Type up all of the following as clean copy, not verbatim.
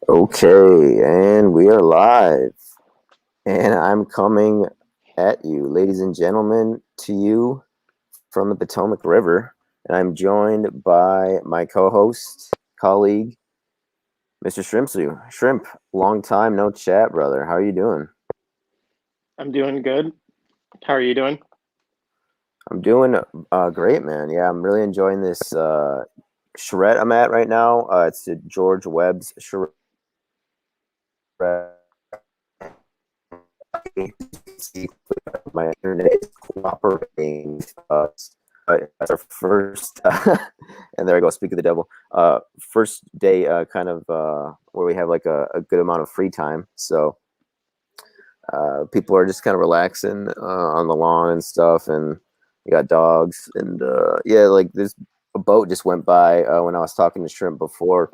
Okay, and we are live. And I'm coming at you, ladies and gentlemen, to you from the Potomac River. And I'm joined by my co host, colleague, Mr. ShrimpZoo. Shrimp, long time no chat, brother. How are you doing? I'm doing good. How are you doing? I'm doing great, man. Yeah, I'm really enjoying this charrette I'm at right now. It's George Webb's charrette. My internet is cooperating with us. That's our first, and there I go. Speak of the devil. First day, kind of where we have like a good amount of free time. So people are just kind of relaxing on the lawn and stuff, and we got dogs, and yeah, like this a boat just went by when I was talking to Shrimp beforehand.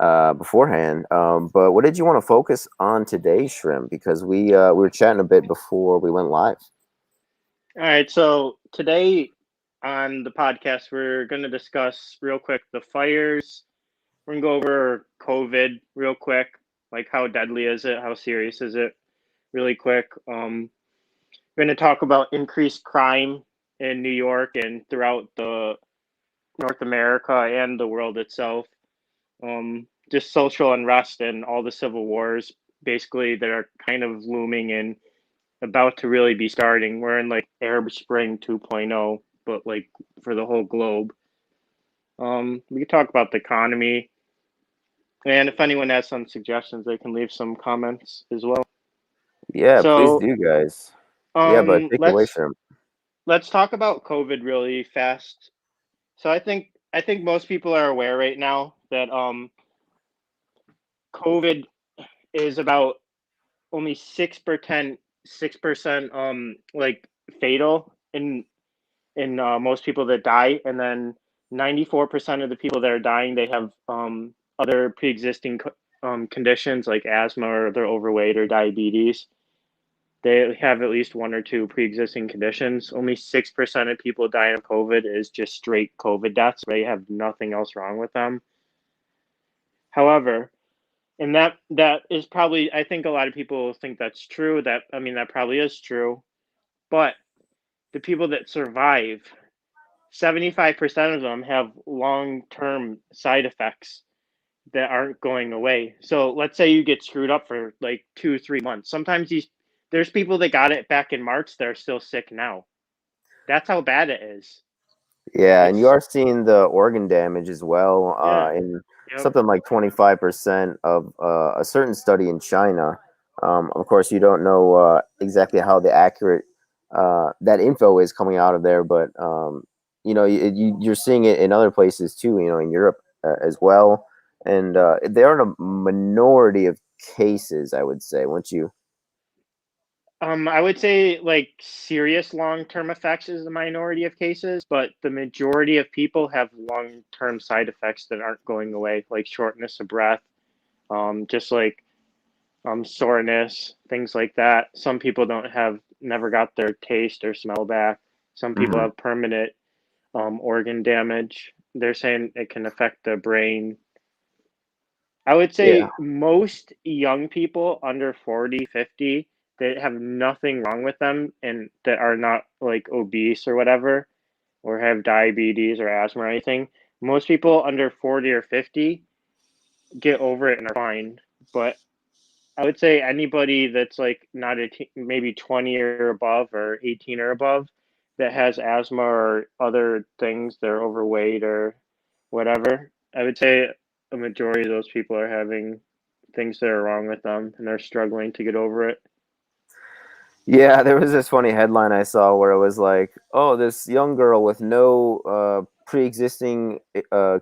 But what did you want to focus on today, Shrimp? Because we were chatting a bit before we went live. All right, so today on the podcast, we're going to discuss real quick the fires. We're going to go over COVID real quick, like how deadly is it? How serious is it? Really quick. We're going to talk about increased crime in New York and throughout the North America and the world itself. Just social unrest and all the civil wars, basically, that are kind of looming and about to really be starting. We're in like Arab Spring 2.0, but like for the whole globe. We can talk about the economy, and if anyone has some suggestions, they can leave some comments as well. Yeah, please So, do, guys. Yeah, but take it away, let's Shrimp. talk about COVID really fast. So I think most people are aware right now that COVID is about only 6% like fatal in most people that die, and then 94% of the people that are dying, they have other pre-existing conditions like asthma, or they're overweight, or diabetes. They have at least one or two pre-existing conditions. Only 6% of people dying of COVID is just straight COVID deaths. They have nothing else wrong with them. However, and that is probably, I think a lot of people think that's true. That, I mean, that probably is true. But the people that survive, 75% of them have long-term side effects that aren't going away. So let's say you get screwed up for like 2 3 months. Sometimes there's people that got it back in March that are still sick now. That's how bad it is. Yeah, and you It's are seeing the organ damage as well. Yeah. In Yep. something like 25% of a certain study in China. Of course, you don't know exactly how the accurate that info is coming out of there, but you're seeing it in other places too. You know, in Europe as well, and there are a minority of cases, I would say. Once you I would say like serious long-term effects is the minority of cases, but the majority of people have long-term side effects that aren't going away, like shortness of breath, just like soreness, things like that. Some people don't have never got their taste or smell back. Some people Mhm. have permanent organ damage. They're saying it can affect the brain. I would Yeah. say most young people under 40, 50 that have nothing wrong with them and that are not like obese or whatever, or have diabetes or asthma or anything, most people under 40 or 50 get over it and are fine. But I would say anybody that's like not maybe 20 or above, or 18 or above, that has asthma or other things, they're overweight or whatever, I would say a majority of those people are having things that are wrong with them and they're struggling to get over it. Yeah, there was this funny headline I saw where it was like, "Oh, this young girl with no pre-existing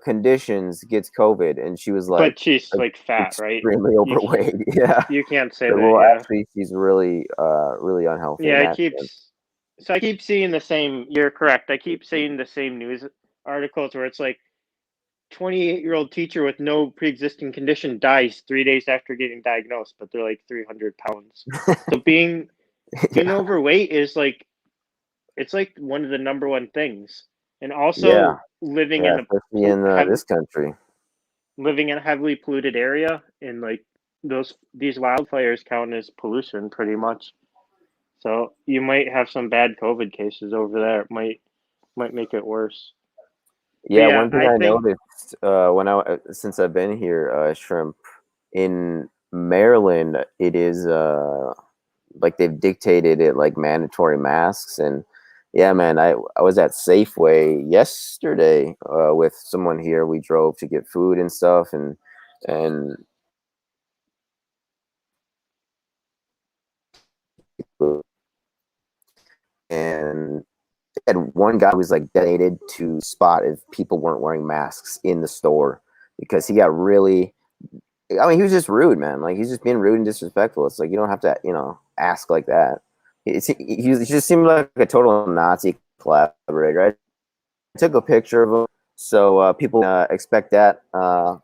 conditions gets COVID," and she was like But she's like fat, right? extremely You overweight. Yeah, you can't say but, that, well, yeah. actually, she's really unhealthy in Yeah, it that sense. keeps so I keep seeing the same, you're correct. I keep seeing the same news articles where it's like 28-year-old teacher with no pre-existing condition dies 3 days after getting diagnosed, but they're like 300 pounds. So being Yeah, overweight is like, it's like one of the number one things. And yeah, also living yeah, in especially in have this country. living in a heavily polluted area, and like these wildfires count as pollution pretty much. So you might have some bad COVID cases over there. It might make it worse. But Yeah, yeah, one thing I I think noticed since I've been here, Shrimp, in Maryland, it is like they've dictated it like mandatory masks. And yeah, man, I was at Safeway yesterday with someone here. We drove to get food and stuff, and and had one guy who was like dedicated to spot if people weren't wearing masks in the store because he got really, I mean, he was just rude, man. Like he's just being rude and disrespectful. It's like you don't have to, ask like that. He just seemed like a total Nazi collaborator. I took a picture of him, so people expect that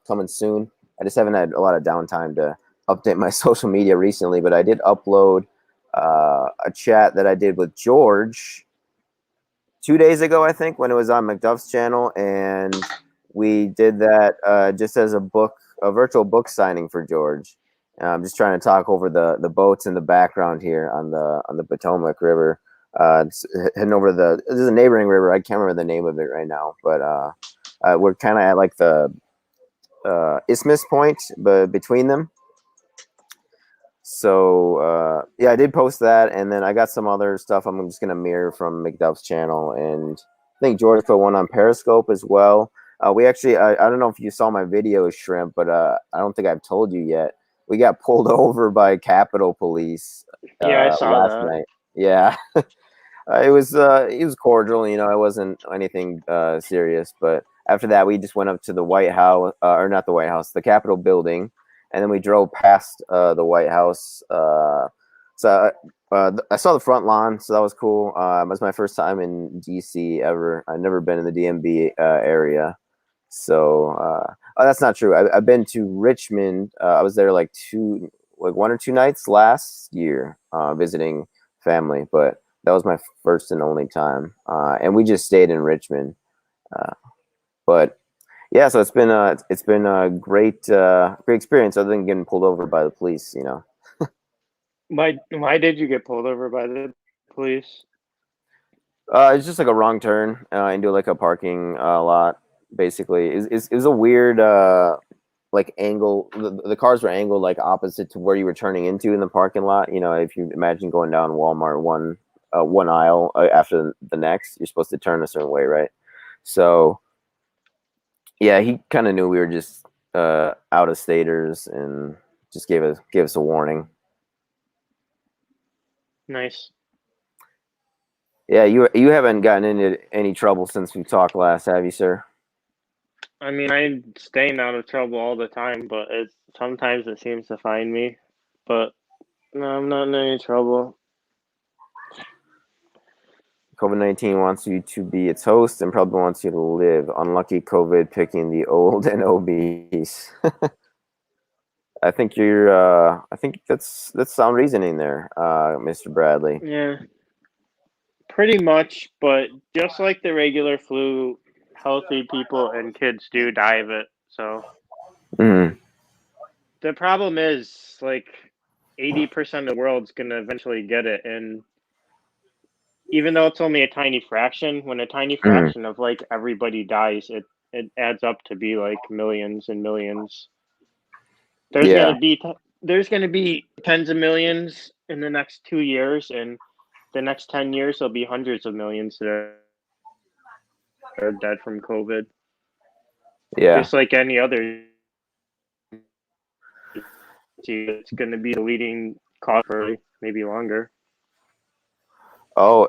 coming soon. I just haven't had a lot of downtime to update my social media recently, but I did upload a chat that I did with George 2 days ago, I think, when it was on McDuff's channel, and we did that just as a virtual book signing for George. I'm just trying to talk over the boats in the background here on the Potomac River, heading over this is a neighboring river. I can't remember the name of it right now, but we're kind of at like the isthmus point, but between them. So yeah, I did post that, and then I got some other stuff I'm just gonna mirror from McDuff's channel, and I think George put one on Periscope as well. We actually, I don't know if you saw my video, Shrimp, but I don't think I've told you yet. We got pulled over by Capitol Police yeah, I saw last that. night. Yeah, it was cordial. It wasn't anything serious. But after that, we just went up to the White House, or not the White House, the Capitol building, and then we drove past the White House. I saw the front lawn, so that was cool. It was my first time in DC ever. I've never been in the DMV area, so oh, that's not true. I've been to Richmond. I was there like 1 or 2 nights last year visiting family, but that was my first and only time, and we just stayed in Richmond. Uh, but yeah, so it's been a great experience, other than getting pulled over by the police. Why did you get pulled over by the police? It's just like a wrong turn into like a parking lot. Basically, is a weird like angle. The cars were angled like opposite to where you were turning into in the parking lot. If you imagine going down Walmart one aisle after the next, you're supposed to turn a certain way, right? So yeah, he kind of knew we were just out of staters and just gave us a warning. Nice. Yeah, you haven't gotten into any trouble since we talked last, have you, sir? I mean, I'm staying out of trouble all the time, but sometimes it seems to find me. But no, I'm not in any trouble. COVID-19 wants you to be its host and probably wants you to live. Unlucky COVID picking the old and obese. I think that's sound reasoning there, Mr. Bradley. Yeah, pretty much. But just like the regular flu, healthy people and kids do die of it. So Mm, the problem is like 80% of the world's gonna eventually get it, and even though it's only a tiny fraction, when a tiny mm, fraction of like everybody dies, it adds up to be like millions and millions. There's yeah, gonna be there's gonna be tens of millions in the next 2 years, and the next 10 years there'll be hundreds of millions that are dead from COVID. yeah. Just like any other, it's gonna be the leading cause for maybe longer. Oh,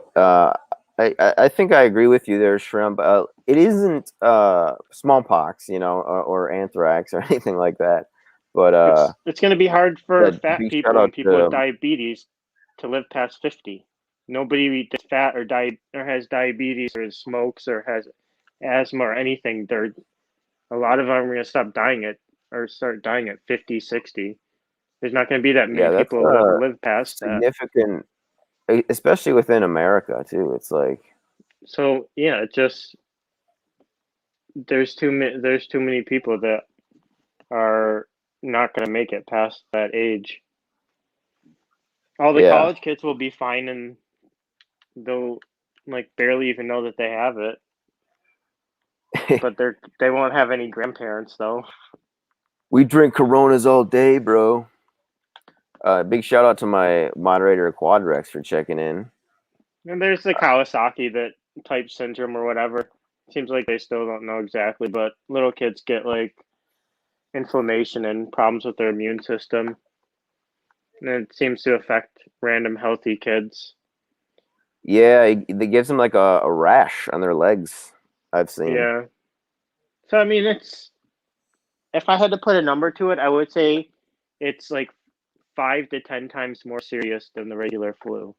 I think I agree with you there, Shrimp. It isn't smallpox, or anthrax or anything like that. But It's gonna be hard for yeah, fat big shout people out and people with to diabetes to live past 50. Nobody that's fat or has diabetes or smokes or has asthma or anything. A lot of them are gonna stop dying at or start dying at 50, 60. There's not gonna be that many yeah, that's people that live past that. significant, especially within America too. It's like So yeah, it just there's too many people that are not going to make it past that age. All the Yeah. college kids will be fine, and they'll like barely even know that they have it. But they won't have any grandparents though. We drink Coronas all day, bro. Big shout out to my moderator Quadrex for checking in. And there's the Kawasaki that type syndrome or whatever. Seems like they still don't know exactly, but little kids get like inflammation and problems with their immune system. And it seems to affect random healthy kids. Yeah, it gives them like a rash on their legs. I've seen. Yeah. So I mean, it's if I had to put a number to it, I would say it's like 5 to 10 times more serious than the regular flu.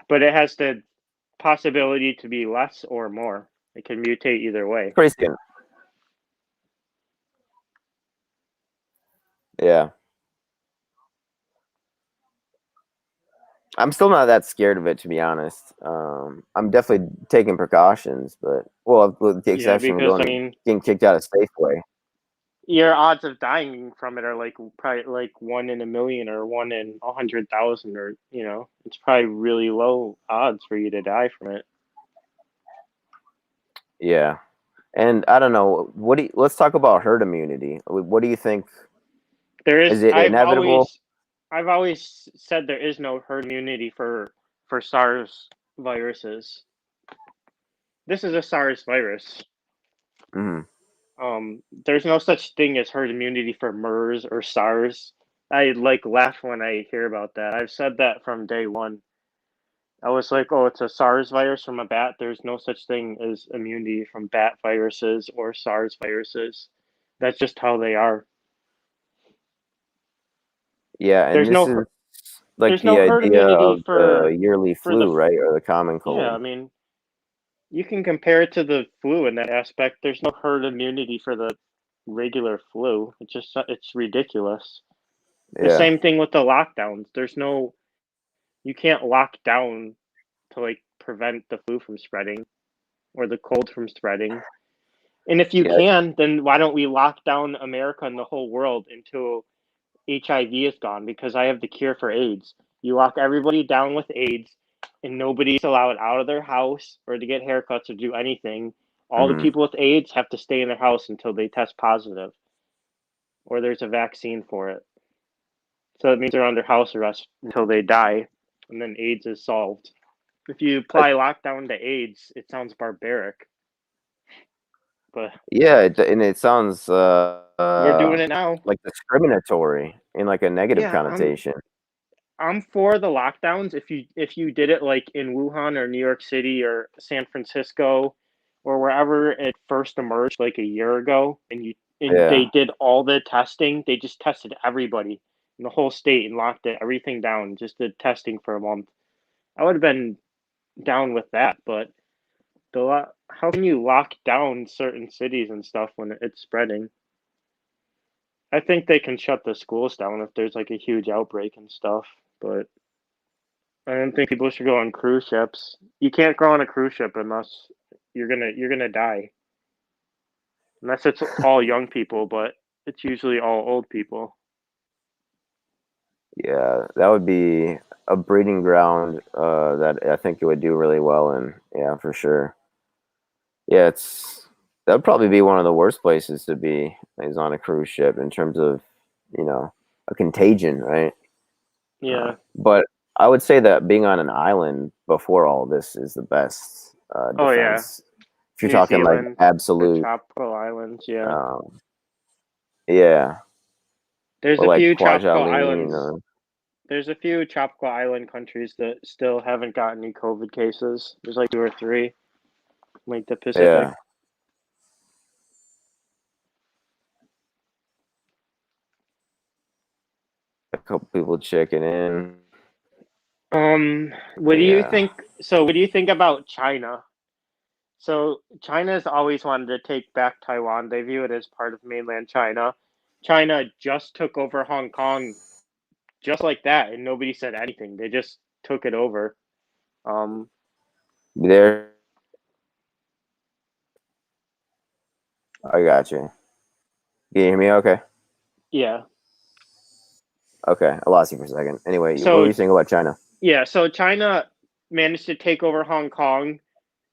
But it has the possibility to be less or more. It can mutate either way. Pretty scary. Yeah. I'm still not that scared of it, to be honest. I'm definitely taking precautions, but with the Yeah, exception because of I mean, getting kicked out of Safeway. your odds of dying from it are like probably like 1 in a million or 1 in 100,000, or it's probably really low odds for you to die from it. Yeah, and I don't know. Let's talk about herd immunity. What do you think? There Is is it inevitable? I've always said there is no herd immunity for SARS viruses. This is a SARS virus. Mm-hmm. There's no such thing as herd immunity for MERS or SARS. I laugh when I hear about that. I've said that from day one. I was like, oh, it's a SARS virus from a bat. There's no such thing as immunity from bat viruses or SARS viruses. That's just how they are. Yeah, and There's this no is like there's the no herd idea immunity of the yearly for the flu, right, or the common yeah. I cold. mean, you can compare it to the flu in that aspect. There's no herd immunity for the regular flu. It's ridiculous. The Yeah. same thing with the lockdowns. You can't lock down to prevent the flu from spreading or the cold from spreading. And if you Yeah. can, then why don't we lock down America and the whole world until HIV is gone? Because I have the cure for AIDS. You lock everybody down with AIDS, and nobody's allowed out of their house or to get haircuts or do anything. All the Mm-hmm. people with AIDS have to stay in their house until they test positive or there's a vaccine for it. So it means they're under house arrest until they die, and then AIDS is solved. If you apply lockdown to AIDS, it sounds barbaric, but Yeah, and it sounds we're doing it now. like discriminatory in like a negative Yeah, connotation. I'm for the lockdowns if you did it like in Wuhan or New York City or San Francisco or wherever it first emerged like a year ago, and they Yeah. did all the testing. They just tested everybody in the whole state and locked everything down. Just did testing for a month. I would have been down with that, but how can you lock down certain cities and stuff when it's spreading? I think they can shut the schools down if there's like a huge outbreak and stuff, but I don't think people should go on cruise ships. You can't go on a cruise ship unless you're gonna die. Unless it's all young people, but it's usually all old people. Yeah, that would be a breeding ground that I think it would do really well in. Yeah, for sure. Yeah, that'd probably be one of the worst places to be is on a cruise ship in terms of, a contagion, right? Yeah. But I would say that being on an island before all this is the best Oh yeah. defense. If you're New talking like Zealand, the absolute, tropical islands. Yeah. um, yeah, There's or a like few tropical Kwajalein islands. or There's a few tropical island countries that still haven't gotten any COVID cases. There's like 2 or 3, like the Pacific. yeah, a couple people checking in. What do you Yeah, think? So, what do you think about China? So, China's always wanted to take back Taiwan. They view it as part of mainland China. China just took over Hong Kong just like that, and nobody said anything. They just took it over. Um, there. I got you. Can you hear me? Okay. Yeah. Okay. I lost you for a second. Anyway, what were So you saying about China? yeah, so China managed to take over Hong Kong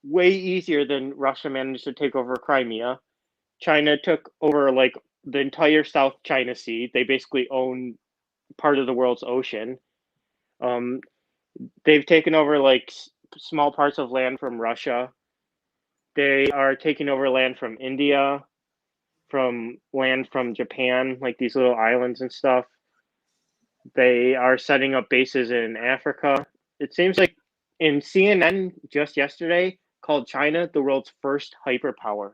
way easier than Russia managed to take over Crimea. China took over like the entire South China Sea. They basically own part of the world's ocean. Um, they've taken over like small parts of land from Russia. They are taking over land from India, from land from Japan, like these little islands and stuff. They are setting up bases in Africa. It seems like in CNN just yesterday called China the world's first hyperpower,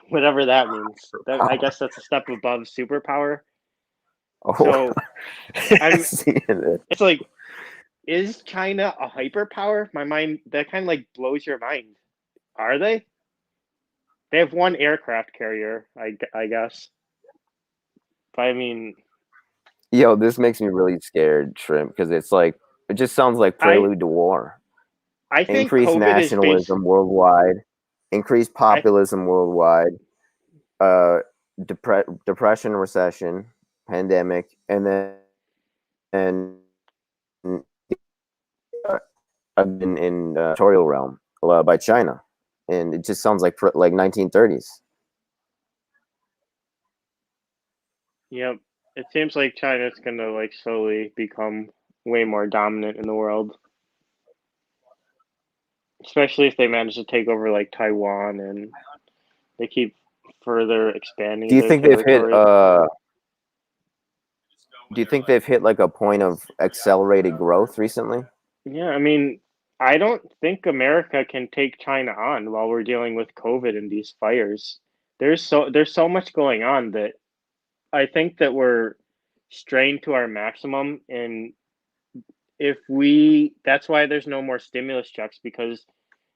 whatever that means. That, I guess that's a step above superpower. Oh, So I'm. seeing it. It's like, is China a hyperpower? My mind that kind of like blows your mind. Are they? They have one aircraft carrier, I guess. But I mean, Yo, this makes me really scared, Shrimp, because it's like it just sounds like I prelude to war. I think Increased COVID is based. nationalism worldwide, increased I populism worldwide, uh, depression, recession, pandemic, and then and uh, in territorial realm by China, and it just sounds like 1930s. Yep. It seems like China's gonna like slowly become way more dominant in the world, especially if they manage to take over like Taiwan and they keep further Do expanding you their think they've hit? territory. Do you think they've hit like a point of accelerated growth recently? Yeah, I mean, I don't think America can take China on while we're dealing with COVID and these fires. There's so much going on that I think that we're strained to our maximum, and if we that's why there's no more stimulus checks, because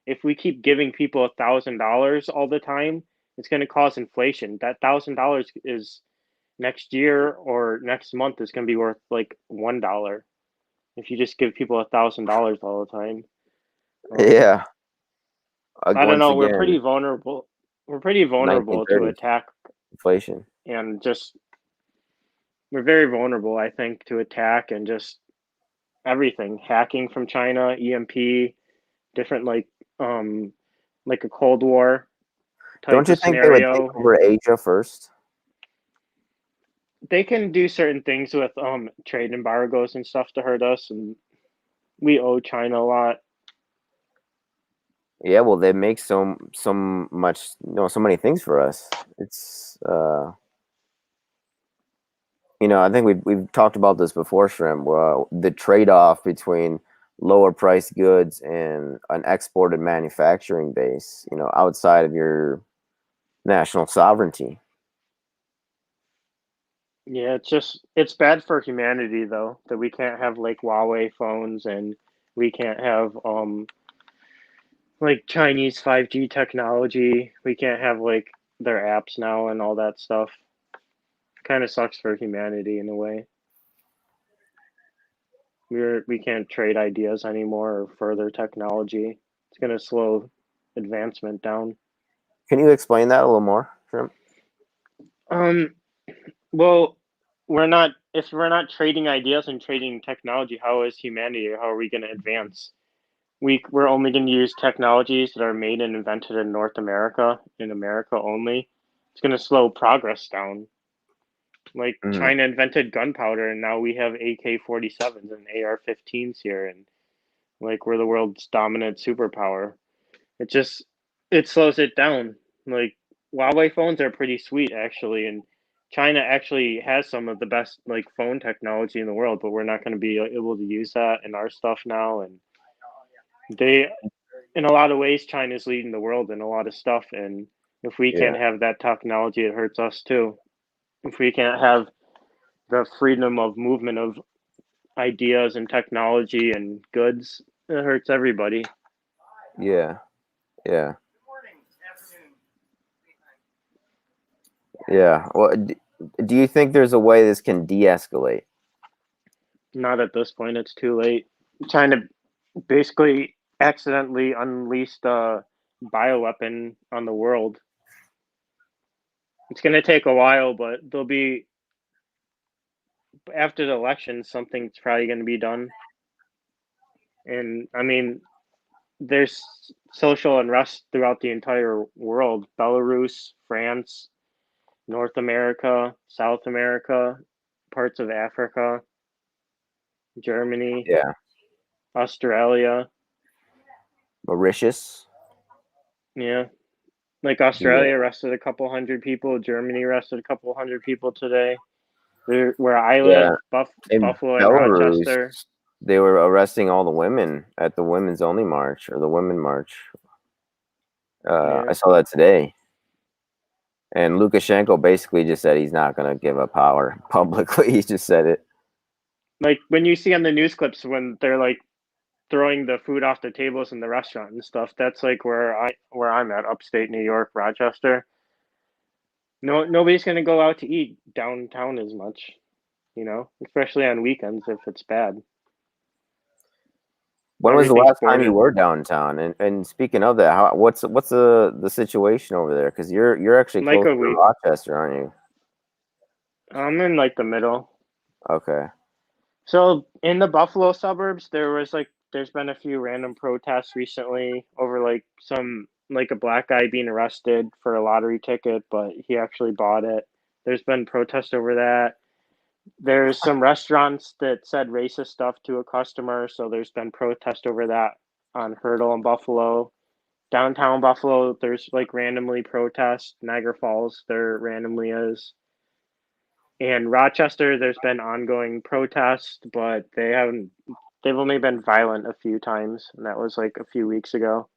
if we keep giving people $1,000 all the time, it's going to cause inflation. That $1,000 is next year or next month is going to be worth like $1 if you just give people $1,000 all the time. Um, Yeah. I don't Once know. We're again, pretty vulnerable. We're pretty vulnerable to 1930s attack, inflation. and just we're very vulnerable, I think, to attack and just everything. Hacking from China, EMP, different um like a Cold War Don't type you of think they would take scenario. over Asia first? They can do certain things with trade embargoes and stuff to hurt us, and we owe China a lot. Yeah, well, they make so much, so many things for us. It's I think we've talked about this before, Shrimp. The trade-off between lower priced goods and an exported manufacturing base, outside of your national sovereignty. Yeah, it's bad for humanity though that we can't have like Huawei phones, and we can't have like Chinese 5G technology. We can't have like their apps now and all that stuff. Kind of sucks for humanity in a way. We can't trade ideas anymore or further technology. It's gonna slow advancement down. Can you explain that a little more, Shrimp? Um, well, we're not if we're not trading ideas and trading technology, how is humanity, how are we gonna advance? We're only going to use technologies that are made and invented in North America, in America only. It's going to slow progress down. Like Mm, China invented gunpowder, and now we have AK-47s and AR-15s here, and like we're the world's dominant superpower. It just it slows it down. Like Huawei phones are pretty sweet actually, and China actually has some of the best like phone technology in the world, but we're not going to be able to use that in our stuff now, and they in a lot of ways, China's leading the world in a lot of stuff. And if we can't yeah, have that technology, it hurts us too. If we can't have the freedom of movement of ideas and technology and goods, it hurts everybody. yeah, yeah, yeah. Well, do you think there's a way this can de-escalate? Not at this point, it's too late. China basically accidentally unleashed a bioweapon on the world. It's going to take a while, but there'll be after the election, something's probably going to be done. And I mean, there's social unrest throughout the entire world: Belarus, France, North America, South America, parts of Africa, Germany, Yeah. Australia. Mauritius. Yeah. Like Yeah. Australia arrested a couple hundred people. Germany arrested a couple hundred people today. Where I live, Yeah. In Buffalo and Belarus, Rochester. they were arresting all the women at the women's only march or the women march. I Yeah. saw that today. And Lukashenko basically just said he's not going to give up power publicly. He just said it. Like when you see on the news clips when they're like throwing the food off the tables in the restaurant and stuff, that's like where I'm at, upstate New York, Rochester. No, nobody's gonna go out to eat downtown as much, especially on weekends if it's bad. When was the Everything's last time you boarded. were downtown? And speaking of that, what's the situation over there? Because you're actually Like close a to week. Rochester, aren't you? I'm in like the middle. Okay. So in the Buffalo suburbs, there's been a few random protests recently over like a black guy being arrested for a lottery ticket, but he actually bought it. There's been protests over that. There's some restaurants that said racist stuff to a customer, so there's been protest over that on Hurdle in Buffalo. Downtown Buffalo, there's like randomly protests. Niagara Falls, there randomly is. In Rochester, there's been ongoing protests, but they've only been violent a few times, and that was like a few weeks ago.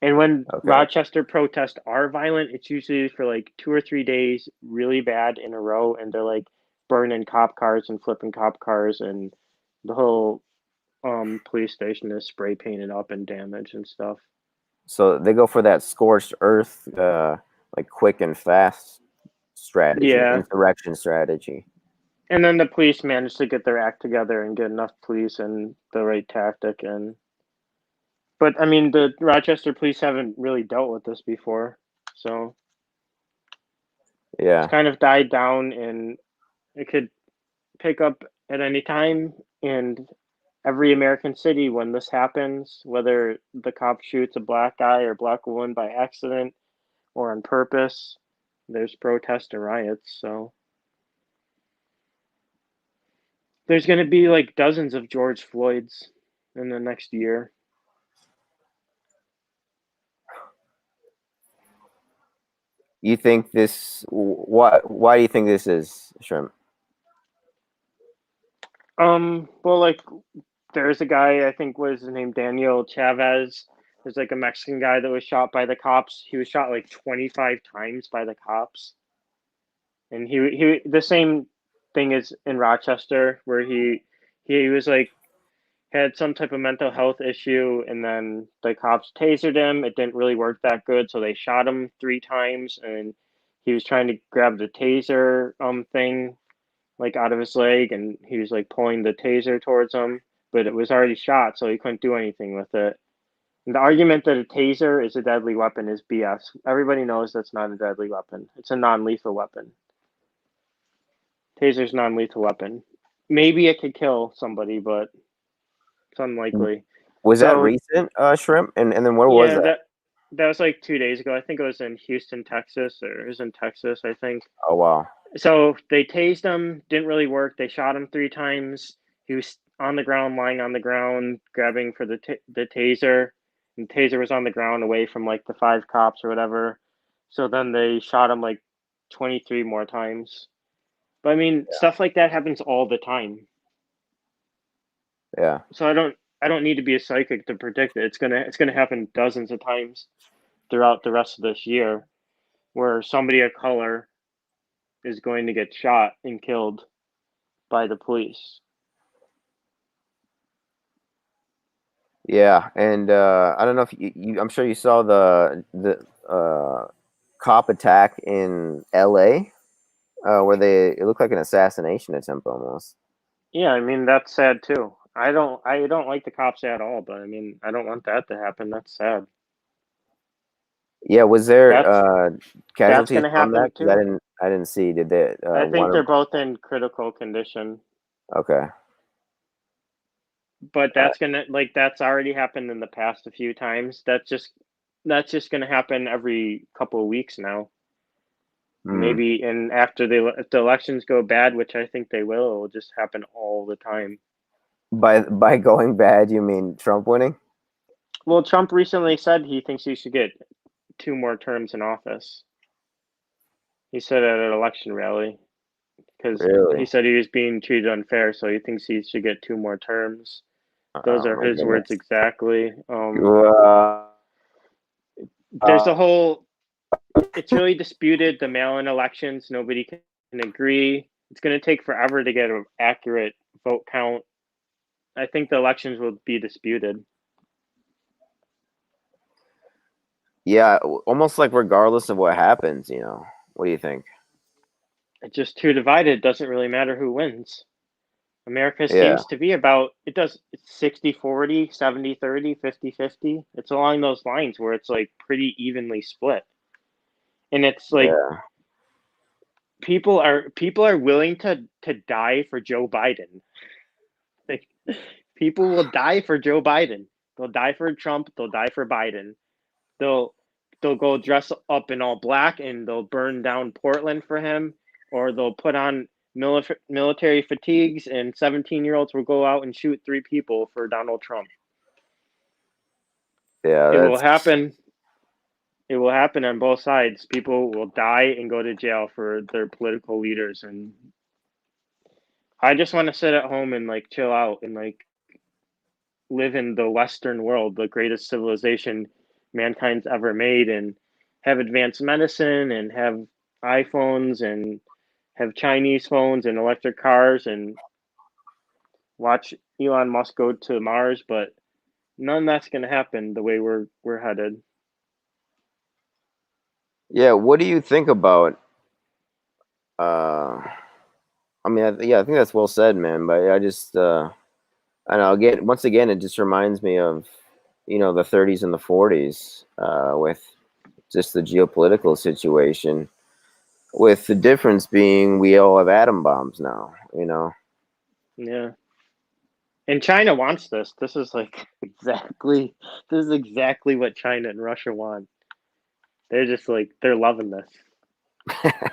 And when Okay. Rochester protests are violent, it's usually for like 2 or 3 days, really bad in a row, and they're like burning cop cars and flipping cop cars, and the whole police station is spray painted up and damaged and stuff. So they go for that scorched earth, like quick and fast strategy, Yeah, insurrection strategy. and then the police managed to get their act together and get enough police and the right tactic, and but I mean the Rochester police haven't really dealt with this before, so it's Yeah. kind of died down, and it could pick up at any time. And every American city, when this happens, whether the cop shoots a black guy or black woman by accident or on purpose, there's protests or riots. So there's going to be like dozens of George Floyds in the next year. You think this? What? Why do you think this is, Shrimp? Well, like there's a guy, I think was his name, Daniel Chavez. There's like a Mexican guy that was shot by the cops. He was shot like 25 times by the cops. And he the same thing as in Rochester, where he was like had some type of mental health issue, and then the cops tasered him. It didn't really work that good, so they shot him 3 times, and he was trying to grab the taser thing like out of his leg, and he was like pulling the taser towards him, but it was already shot, so he couldn't do anything with it. And the argument that a taser is a deadly weapon is BS. Everybody knows that's not a deadly weapon. It's a non-lethal weapon. Taser's non-lethal weapon. Maybe it could kill somebody, but it's unlikely. Was that So recent, Shrimp? And then where was yeah, that? that was like 2 days ago. I think it was in Houston, Texas, or it was in Texas, I think. Oh wow. So they tased him, didn't really work. They shot him 3 times. He was on the ground, lying on the ground, grabbing for the taser. And the taser was on the ground away from like the 5 cops or whatever. So then they shot him like 23 more times. But I mean, stuff like that happens all the time. Yeah. So I don't need to be a psychic to predict it. It's gonna happen dozens of times throughout the rest of this year, where somebody of color is going to get shot and killed by the police. Yeah, and I don't know if I'm sure you saw the cop attack in L.A. Where it looked like an assassination attempt almost. Yeah, I mean that's sad too. I don't like the cops at all, but I mean I don't want that to happen. That's sad. Yeah, was there That's casualties going to from that? happen Because too. I didn't see. Did they I one think of they're both in critical condition. okay. But Uh, that's already happened in the past a few times. That's just going to happen every couple of weeks now. hmm. Maybe and after if the elections go bad, which I think they will, it'll just happen all the time. By going bad, you mean Trump winning? Well, Trump recently said he thinks he should get 2 more terms in office. He said at an election rally because he Really? said he was being treated unfair, so he thinks he should get 2 more terms. Those Oh are my his words goodness. exactly. Uh, There's a whole. It's really disputed the mail-in elections. Nobody can agree. It's going to take forever to get an accurate vote count. I think the elections will be disputed. yeah, almost like regardless of what happens, What do you think? It's just too divided. It doesn't really matter who wins. America Yeah, seems to be about it's 60-40, 70-30, 50-50. It's along those lines where it's like pretty evenly split. And it's like yeah, people are willing to die for Joe Biden. Like people will die for Joe Biden. They'll die for Trump, they'll die for Biden. They'll they'll go dress up in all black and they'll burn down Portland for him, or they'll put on military fatigues and 17-year-olds will go out and shoot 3 people for Donald Trump. yeah. It will That's happen. It will happen on both sides. People will die and go to jail for their political leaders, and I just want to sit at home and like chill out and like live in the Western world, the greatest civilization mankind's ever made, and have advanced medicine and have iPhones and have Chinese phones and electric cars and watch Elon Musk go to Mars, but none of that's going to happen the way we're headed. yeah. What do you think about? Uh, I mean, yeah, I think that's well said, man. But I just, I don't know. Again, once again, it just reminds me of, the 30s and the 40s, with just the geopolitical situation. With the difference being, we all have atom bombs now. Yeah. And China wants this. This is like exactly what China and Russia want. They're just like they're loving this.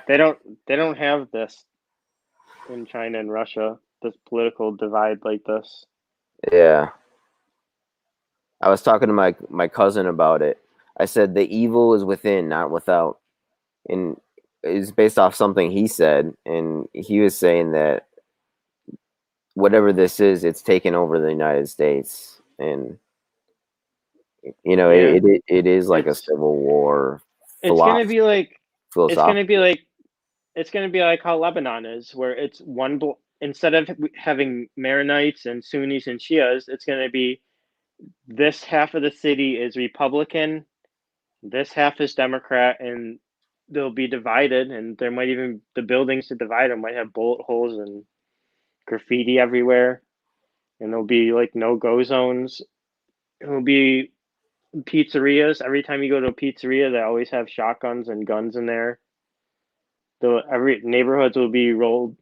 They don't they don't have this in China and Russia, this political divide like this. Yeah. I was talking to my cousin about it. I said the evil is within, not without, and it's based off something he said, and he was saying that whatever this is, it's taken over the United States, and Yeah. it is like a It's civil war it's gonna philosophy, be like it's gonna be philosophically. like it's gonna be like how Lebanon is, where it's instead of having Maronites and Sunnis and Shias, it's gonna be this half of the city is Republican, this half is Democrat, and they'll be divided, and there might even the buildings to divide them might have bullet holes and graffiti everywhere, and there'll be like no go zones. It'll be pizzerias. Every time you go to a pizzeria, they always have shotguns and guns in there. Every neighborhoods will be rolled.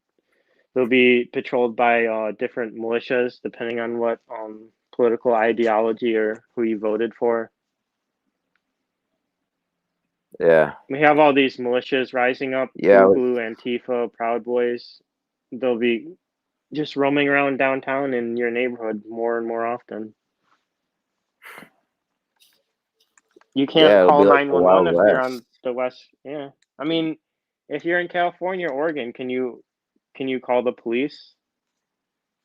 They'll be patrolled by different militias, depending on what political ideology or who you voted for. Yeah, We have all these militias rising up: yeah, Boohoo, Antifa, Proud Boys. They'll be just roaming around downtown in your neighborhood more and more often. You can't yeah. It'll call be like the Wild 911 if you're West. on the west. Yeah, I mean, if you're in California or Oregon, can you call the police?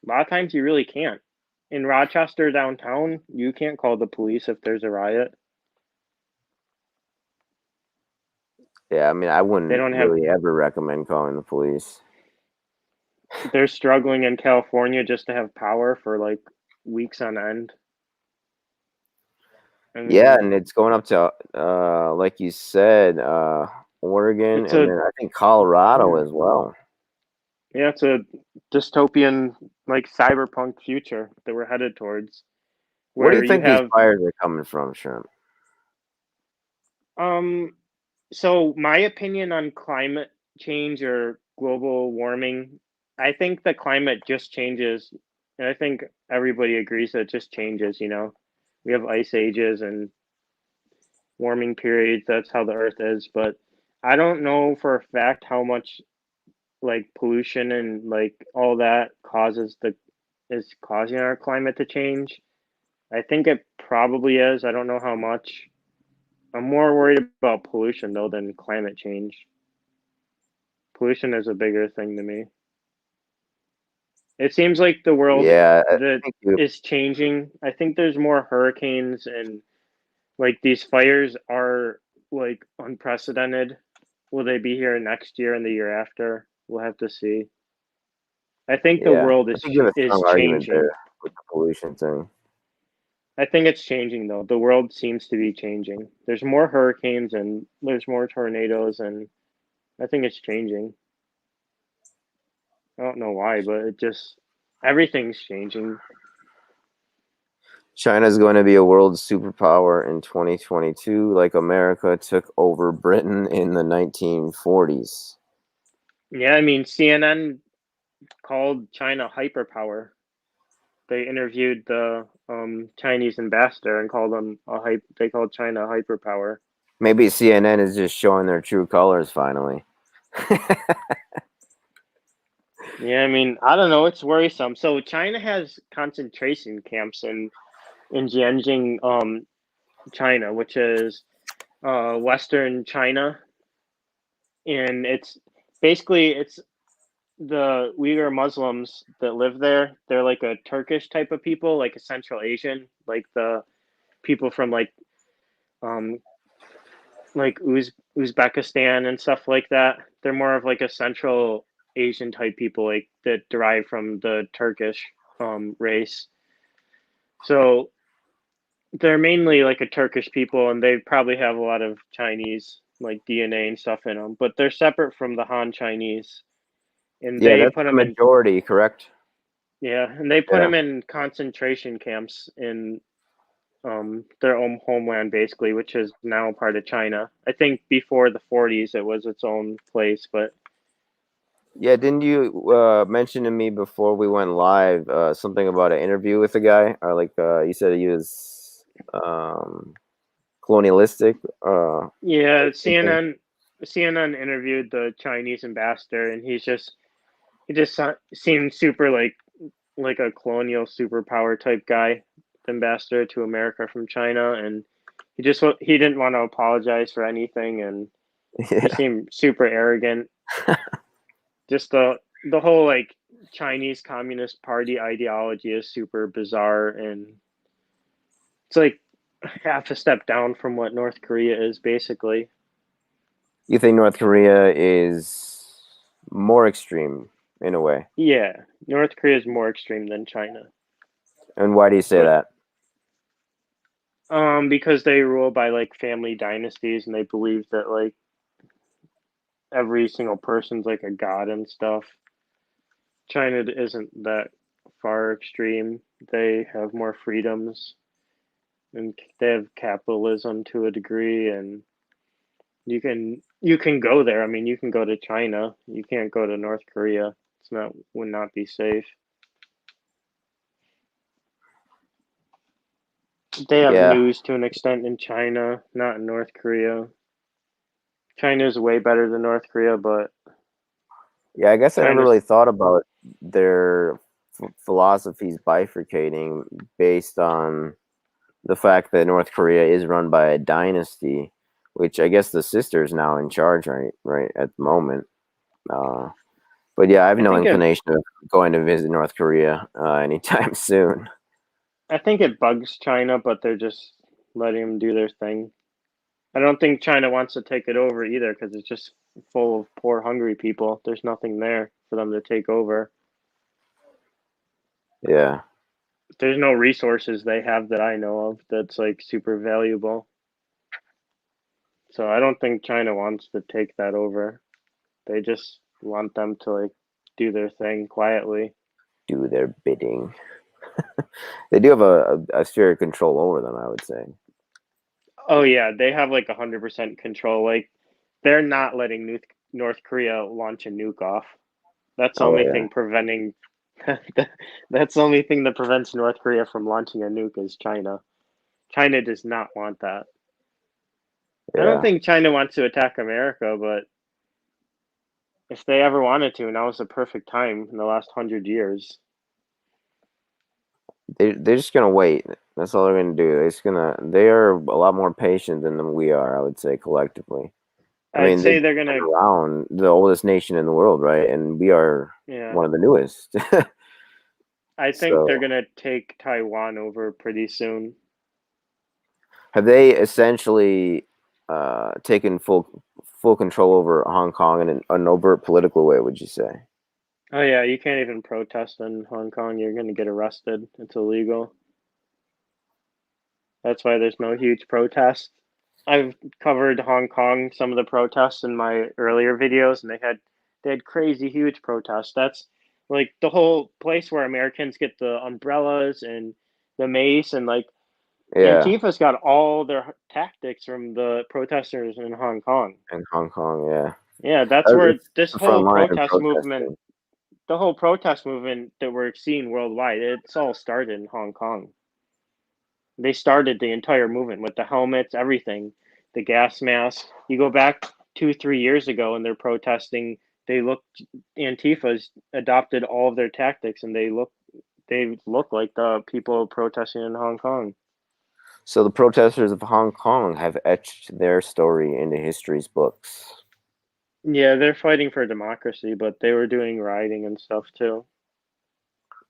A lot of times you really can't. In Rochester downtown, you can't call the police if there's a riot. Yeah, I mean, I They wouldn't don't have. really ever recommend calling the police. They're struggling in California just to have power for like weeks on end. I Yeah, mean, and it's going up to like you said, Oregon, it's and a then I think Colorado yeah, as well. yeah, it's a dystopian like cyberpunk future that we're headed towards, Where do where you you think these have fires are coming from, Shrimp? So my opinion on climate change or global warming, I think the climate just changes, and I think everybody agrees that it just changes, you know. We have ice ages and warming periods, that's how the earth is, but I don't know for a fact how much like pollution and like all that causes the is causing our climate to change. I think it probably is. I don't know how much. I'm more worried about pollution though than climate change. Pollution is a bigger thing to me. It seems like the world Yeah, I that think you. is changing. I think there's more hurricanes and like these fires are like unprecedented. Will they be here next year and the year after? We'll have to see. I think the Yeah, world I think you have a is strong argument there changing. with the pollution thing. I think it's changing though. The world seems to be changing. There's more hurricanes and there's more tornadoes and I think it's changing. I don't know why, but it just everything's changing. China's going to be a world superpower in 2022, like America took over Britain in the 1940s. Yeah, I mean CNN called China hyperpower. They interviewed the Chinese ambassador and called them a hype. They called China a hyperpower. Maybe CNN is just showing their true colors finally. Yeah, I mean I don't know. It's worrisome. So China has concentration camps in Jianjing, China, which is Western China, and it's basically it's the Uyghur Muslims that live there. They're like a Turkish type of people, like a Central Asian, like the people from um like Uzbekistan and stuff like that. They're more of like a Central Asian type people, like that derive from the Turkish race. So they're mainly like a Turkish people, and they probably have a lot of Chinese like DNA and stuff in them, but they're separate from the Han Chinese, and Yeah, they that's put the them in majority, correct? yeah, and they put Yeah. them in concentration camps in their own homeland, basically, which is now part of China. I think before the 40s, it was its own place, but Yeah, didn't you mention to me before we went live something about an interview with a guy? Or like you said he was colonialistic? yeah, Like thinking, CNN interviewed the Chinese ambassador, and he just seemed super like a colonial superpower type guy, the ambassador to America from China, and he didn't want to apologize for anything, and he yeah. seemed super arrogant. Just the whole like Chinese Communist Party ideology is super bizarre, and it's like half a step down from what North Korea is basically. You think North Korea is more extreme in a way? Yeah, North Korea is more extreme than China, And why do you say but that? because they rule by like family dynasties, and they believe that like every single person's like a god and stuff. China isn't that far extreme. They have more freedoms and they have capitalism to a degree, and you can go there. I mean, you can go to China. You can't go to North Korea. It's not would not be safe. They have Yeah, news to an extent in China, not in North Korea. China is way better than North Korea, but yeah. I guess I never China's really thought about their philosophies bifurcating based on the fact that North Korea is run by a dynasty, which I guess the sister is now in charge, right at the moment. Uh, but yeah, I have I no think it inclination of going to visit North Korea anytime soon. I think it bugs China, but they're just letting them do their thing. I don't think China wants to take it over either because it's just full of poor, hungry people. There's nothing there for them to take over. Yeah, There's no resources they have that I know of that's like super valuable. So I don't think China wants to take that over. They just want them to like do their thing quietly. do their bidding. They do have a sphere of control over them, I would say. Oh yeah, they have like 100% control. Like they're not letting North Korea launch a nuke off. That's the Oh only yeah, thing preventing. That's the only thing that prevents North Korea from launching a nuke is China. China does not want that. I don't yeah. think China wants to attack America, but if they ever wanted to, now is the perfect time in the last 100 years. They're just gonna wait. That's all they're gonna do. They're just gonna. They are a lot more patient than we are. I would say collectively. I I'd mean, they've say they're been gonna, around, the oldest nation in the world, right? And we are yeah. one of the newest. I think they're So, gonna take Taiwan over pretty soon. have they essentially taken full control over Hong Kong in an overt political way? Would you say? Oh yeah, you can't even protest in Hong Kong. You're gonna get arrested. It's illegal. That's why there's no huge protests. I've covered Hong Kong, some of the protests in my earlier videos, and they had crazy huge protests. That's like the whole place where Americans get the umbrellas and the mace, and like Yeah, Antifa's got all their tactics from the protesters in Hong Kong. in Hong Kong, yeah. Yeah, that's where It's this the front whole line of protest movement, protesting. the whole protest movement that we're seeing worldwide, it's all started in Hong Kong. They started the entire movement with the helmets, everything, the gas masks. You go back 2, 3 years ago, and they're protesting. They looked Antifa's adopted all of their tactics, and they look like the people protesting in Hong Kong. So the protesters of Hong Kong have etched their story into history's books. Yeah, they're fighting for democracy, but they were doing rioting and stuff too.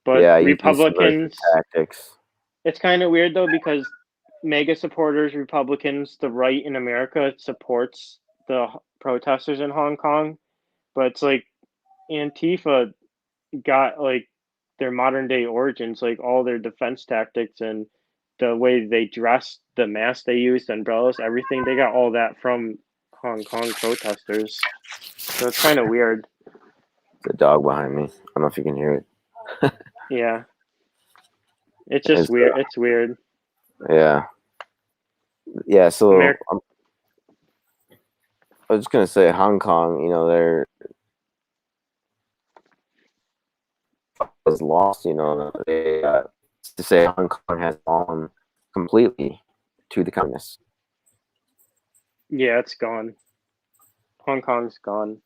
But Yeah, using subversive Republicans, tactics. it's kind of weird though because mega supporters, Republicans, the right in America supports the protesters in Hong Kong, but it's like Antifa got like their modern day origins, like all their defense tactics and the way they dressed, the masks they used, umbrellas, everything. They got all that from Hong Kong protesters. So it's kind of weird. The dog behind me. I don't know if you can hear it. Yeah, it's just It's weird. It's weird. yeah, yeah. So America. I was just gonna say Hong Kong. They're was lost. To say Hong Kong has fallen completely to the communists. Yeah, it's gone. Hong Kong's gone.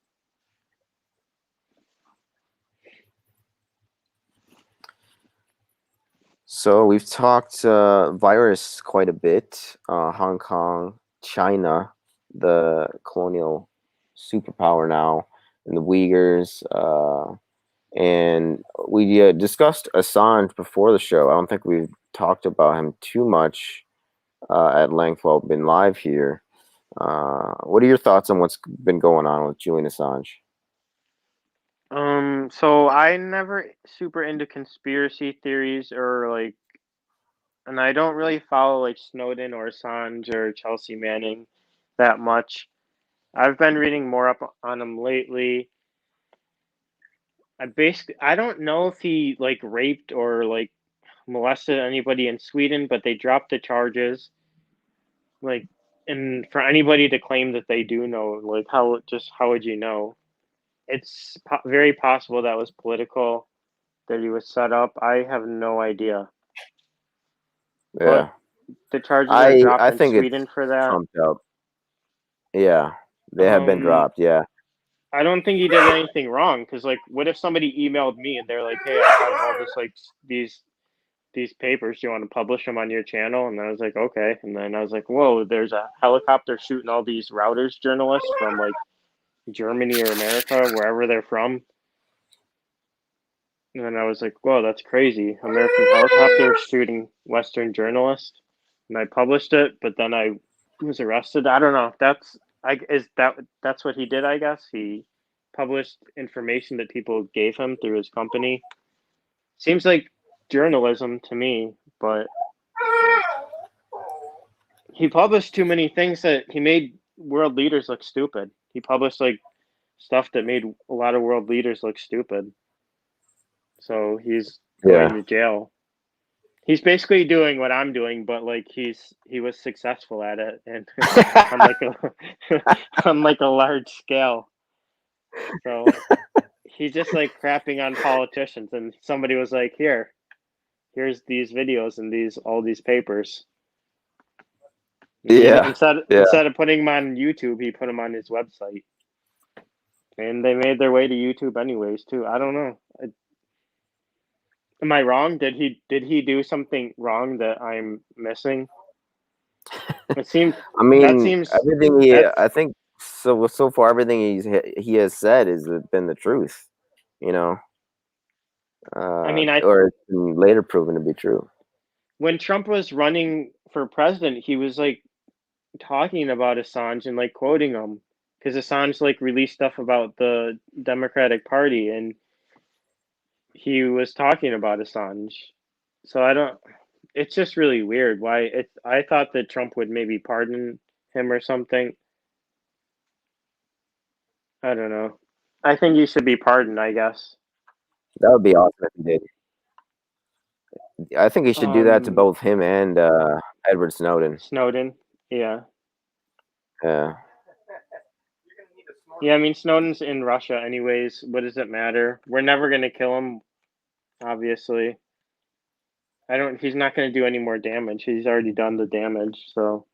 So we've talked virus quite a bit. Hong Kong, China, the colonial superpower now, and the Uyghurs. And we discussed Assange before the show. I don't think we've talked about him too much at length while we've been live here. What are your thoughts on what's been going on with Julian Assange? So I never super into conspiracy theories or like, and I don't really follow like Snowden or Assange or Chelsea Manning that much. I've been reading more up on him lately. I don't know if he like raped or like molested anybody in Sweden, but they dropped the charges. Like, and for anybody to claim that they do know, like how would you know? It's very possible that was political, that he was set up. I have no idea. But Yeah, the charges are I dropped in think it's Sweden for that. trumped up. Yeah, they have been Um, dropped. Yeah, I don't think he did anything wrong because, like, what if somebody emailed me and they're like, "Hey, I have all this like these papers. Do you want to publish them on your channel?" And I was like, "Okay." And then I was like, "Whoa, there's a helicopter shooting all these Reuters journalists from like Germany or America, wherever they're from." And then I was like, "Whoa, that's crazy! American helicopter shooting Western journalists." And I published it, but then I was arrested. I don't know. That's what he did, I guess. He published information that people gave him through his company. Seems like journalism to me, but he published too many things that he made world leaders look stupid. He published like stuff that made a lot of world leaders look stupid. So he's going yeah. to jail. He's basically doing what I'm doing, but like he was successful at it, and on like a on like a large scale. So he's just like crapping on politicians, and somebody was like, here's these videos and all these papers. Yeah, yeah, Instead of putting them on YouTube, he put them on his website, and they made their way to YouTube anyways too. I don't know. Am I wrong? Did he do something wrong that I'm missing? It seems I that mean, seems everything he, that's. I think so far, everything he has said has been the truth, you know, I mean, or it's been later proven to be true. when Trump was running for president, he was like talking about Assange and like quoting him because Assange like released stuff about the Democratic Party, and he was talking about Assange. So I don't. It's just really weird. Why? I thought that Trump would maybe pardon him or something. I don't know. I think he should be pardoned. I guess. That would be awesome if he did. I think he should do that to Um, both him and Edward Snowden. Snowden. Yeah. Yeah. Yeah. I mean, Snowden's in Russia, anyways. What does it matter? We're never gonna kill him. Obviously, I don't. He's not gonna do any more damage. He's already done the damage. So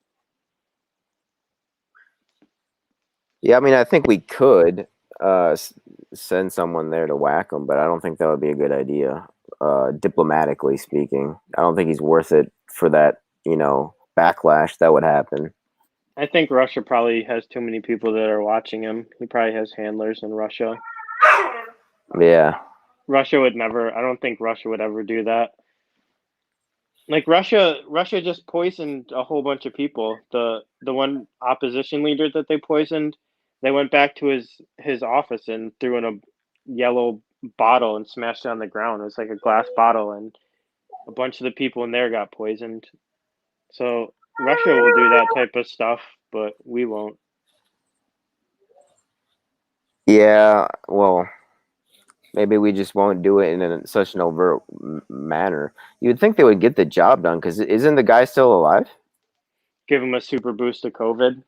Yeah, I mean, I think we could send someone there to whack him, but I don't think that would be a good idea, diplomatically speaking. I don't think he's worth it for that, backlash that would happen. I think Russia probably has too many people that are watching him. He probably has handlers in Russia. Yeah. Russia would never. I don't think Russia would ever do that. Like Russia just poisoned a whole bunch of people. The one opposition leader that they poisoned, they went back to his office and threw in a yellow bottle and smashed it on the ground. It was like a glass bottle, and a bunch of the people in there got poisoned. So Russia will do that type of stuff, but we won't. Yeah, well, maybe we just won't do it in such an overt manner. You would think they would get the job done because isn't the guy still alive? Give them a super boost of COVID.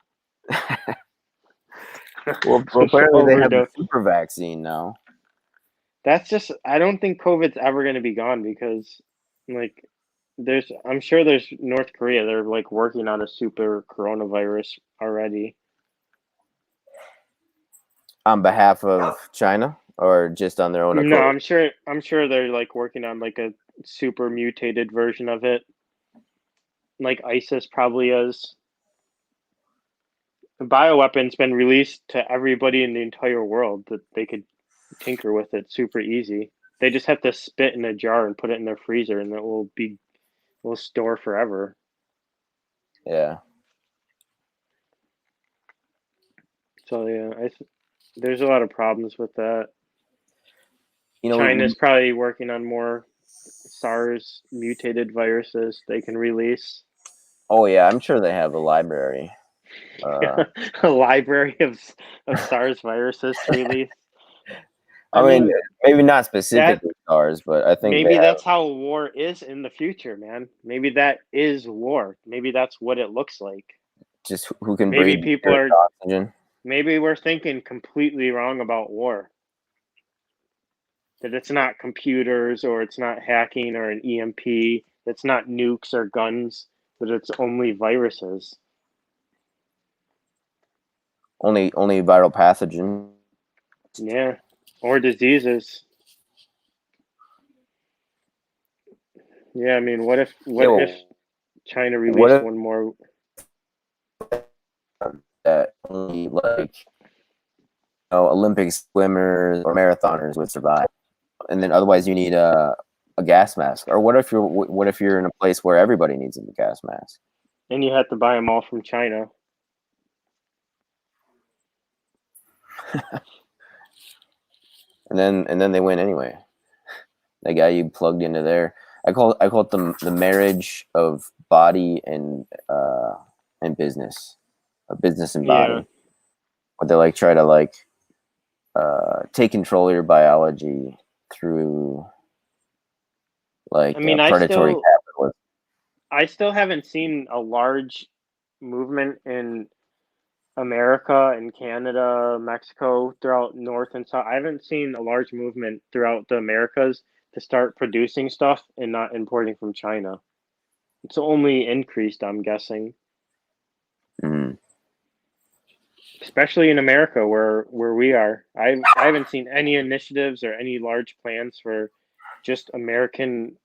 Well, apparently they have the Overdose. super vaccine now. That's just. I don't think COVID's ever going to be gone because, like, I'm sure there's North Korea. They're like working on a super coronavirus already. On behalf of China or just on their own No, accord? I'm sure they're like working on like a super mutated version of it, like ISIS probably is. The bioweapon's been released to everybody in the entire world that they could tinker with it super easy. They just have to spit in a jar and put it in their freezer, and will store forever. Yeah. So yeah, there's a lot of problems with that. You know, China's probably working on more SARS mutated viruses they can release. oh yeah, I'm sure they have a library. Uh, A library of SARS viruses to release. I I mean, mean, maybe not that specifically SARS, but I think they maybe have that's how war is in the future, man. Maybe that is war. Maybe that's what it looks like. just who can Maybe breathe people pure are oxygen. maybe we're thinking completely wrong about war. That it's not computers or it's not hacking or an EMP, it's not nukes or guns, that it's only viruses. Only viral pathogen. Yeah. Or diseases. Yeah, I mean, Yeah, what if well, China what released if one more? that only Olympic swimmers or marathoners would survive, and then otherwise you need a gas mask? Or what if you're in a place where everybody needs a gas mask? And you have to buy them all from China. And then they win anyway. That guy you plugged into there. I call it the marriage of body and business, business and Yeah. body. Where they try to take control of your biology through I mean, predatory I still haven't seen a large movement in America and Canada, Mexico, throughout North and South. I haven't seen a large movement throughout the Americas to start producing stuff and not importing from China. It's only increased, I'm guessing, Mm. especially in America where we are. I haven't seen any initiatives or any large plans for just American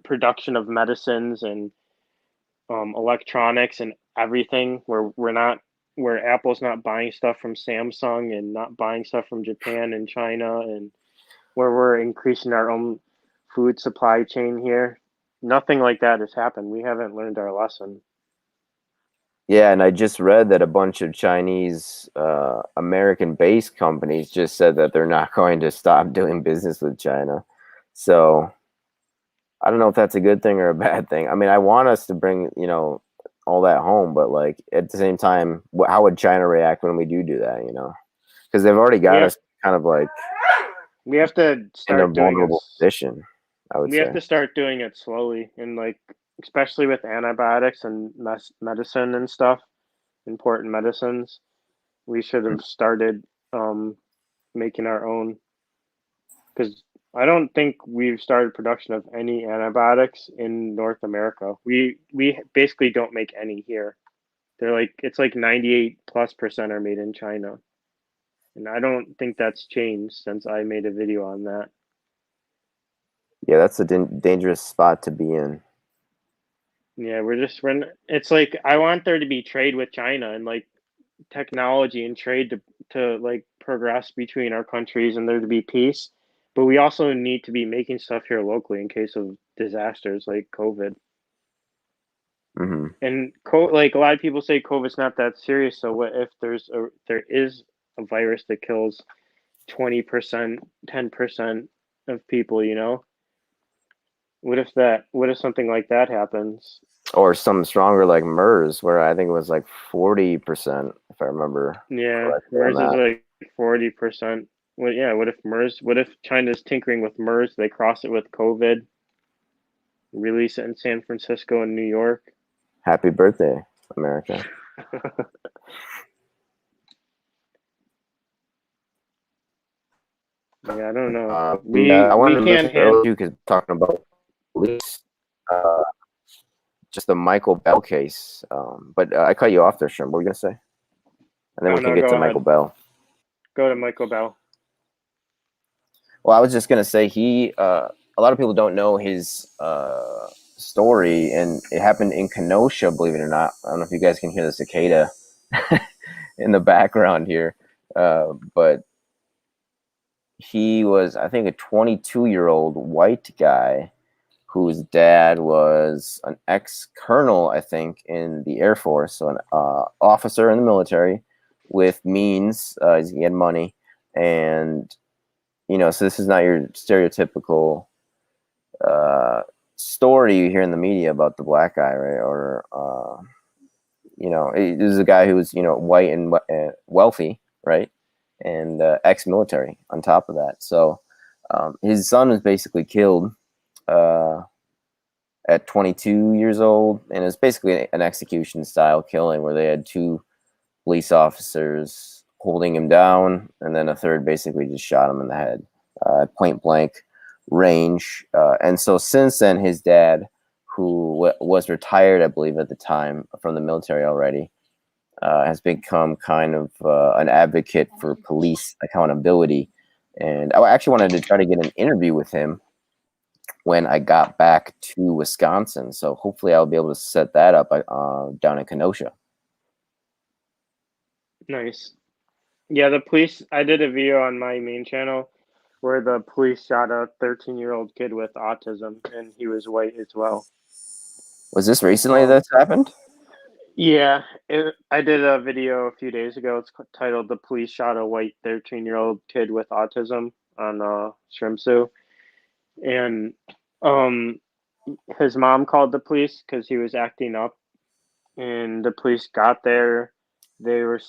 production of medicines and electronics and everything where Apple's not buying stuff from Samsung and not buying stuff from Japan and China, and where we're increasing our own food supply chain here. Nothing like that has happened. We haven't learned our lesson. Yeah, and I just read that a bunch of Chinese American-based companies just said that they're not going to stop doing business with China. So I don't know if that's a good thing or a bad thing. I mean, I want us to bring, all that home, but like at the same time, how would China react when we do that, Because they've already We got have us kind of like we have to in a start doing it. vulnerable position, I would We have say. to start doing it slowly, and like especially with antibiotics and medicine and stuff, important medicines. We should have started making our own, because I don't think we've started production of any antibiotics in North America. We basically don't make any here. It's like 98+% are made in China. And I don't think that's changed since I made a video on that. Yeah, that's a dangerous spot to be in. Yeah, it's like I want there to be trade with China and like technology and trade to like progress between our countries and there to be peace. But we also need to be making stuff here locally in case of disasters like COVID. Hmm. And like a lot of people say COVID's not that serious. So what if there is a virus that kills 20%, 10% of people, you know? What if something like that happens? Or something stronger like MERS, where I think it was like 40%, if I remember Yeah, correctly on MERS is that. like 40%. What if China's tinkering with MERS, they cross it with COVID, release it in San Francisco and New York? Happy birthday, America. Yeah, I don't know. Yeah, I We wanted to can't mention have earlier too, because talking about police, uh, just the Michael Bell case. But I cut you off there, Shrimp. What were you gonna say? And then Oh we can no, get go to Michael ahead. Bell. Go to Michael Bell. Well, I was just gonna say a lot of people don't know his story, and it happened in Kenosha. Believe it or not, I don't know if you guys can hear the cicada in the background here, but he was, I think, a 22-year-old white guy whose dad was an ex-colonel, I think, in the Air Force, so an officer in the military with means. He had money, and so this is not your stereotypical story you hear in the media about the black guy, right? Or this is a guy who was white and wealthy, right? And ex-military on top of that. So his son was basically killed uh, at 22 years old, and it's basically an execution style killing where they had two police officers holding him down, and then a third basically just shot him in the head, point blank range. And so since then, his dad, who was retired, I believe at the time from the military already, has become kind of an advocate for police accountability. And I actually wanted to try to get an interview with him when I got back to Wisconsin. So hopefully I'll be able to set that up down in Kenosha. Nice. Yeah, the police. I did a video on my main channel where the police shot a 13-year-old kid with autism, and he was white as well. Was this recently Um, that's happened? yeah, I did a video a few days ago. It's titled "The Police Shot a White 13-Year-Old Kid with Autism" on ShrimpZoo, and um, his mom called the police because he was acting up, and the police got there. They were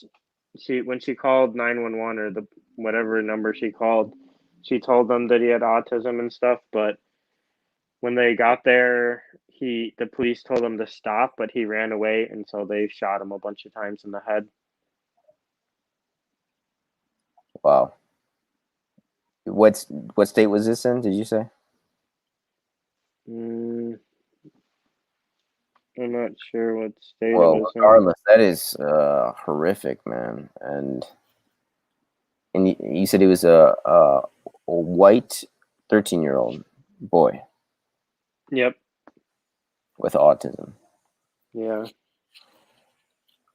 she when she called 911 or the whatever number she called, she told them that he had autism and stuff. But when they got there, the police told him to stop, but he ran away, and so they shot him a bunch of times in the head. Wow. What state was this in? Did you say? Mm, I'm not sure what state it Well, was in. regardless, that is horrific, man. And you said he was a white 13-year-old boy Yep. with autism. Yeah.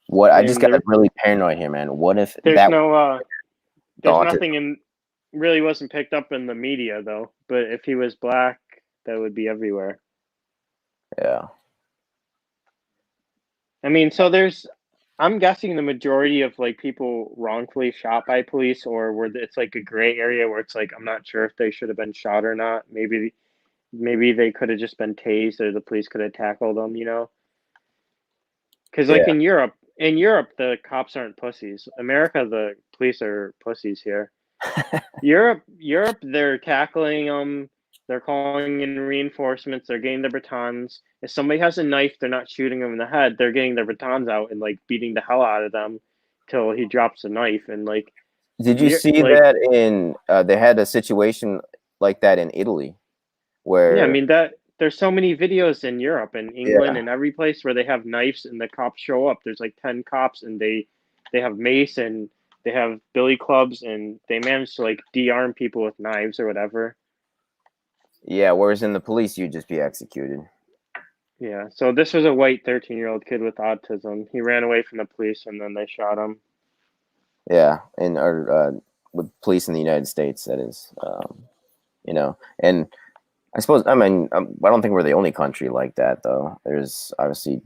What I just And got really paranoid here, man. What if there's that no the there's autism? nothing in really wasn't picked up in the media though. But if he was black, that would be everywhere. Yeah. I mean, I'm guessing the majority of like people wrongfully shot by police, or where it's like a gray area where it's like I'm not sure if they should have been shot or not. Maybe they could have just been tased, or the police could have tackled them. Because like Yeah. in Europe, the cops aren't pussies. America, the police are pussies here. Europe, they're tackling them. They're calling in reinforcements. They're getting their batons. If somebody has a knife, they're not shooting them in the head. They're getting their batons out and like beating the hell out of them till he drops the knife. And like, Did you you're see like, that in they had a situation like that in Italy yeah, I where mean that there's so many videos in Europe and England yeah, and every place where they have knives and the cops show up. There's like 10 cops and they have mace and they have billy clubs and they manage to like de-arm people with knives or whatever. yeah, whereas in the police you'd just be executed. Yeah, so this was a white 13-year-old kid with autism. He ran away from the police and then they shot him. Yeah, and or with police in the United States, that is, and I suppose I mean I don't think we're the only country like that though. There's obviously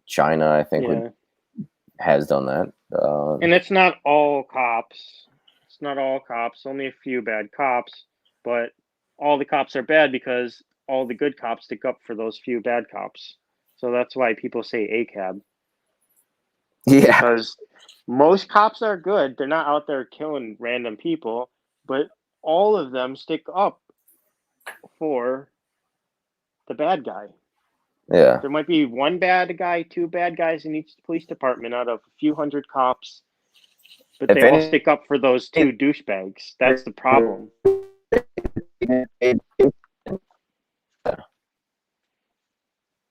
China, I think, would Yeah. has done that. And it's not all cops. It's not all cops, only a few bad cops, but all the cops are bad because all the good cops stick up for those few bad cops. So that's why people say ACAB. Yeah, Because most cops are good. They're not out there killing random people, but all of them stick up for the bad guy. yeah. There might be one bad guy, two bad guys in each police department out of a few hundred cops, but If they all any, stick up for those two douchebags. That's the problem.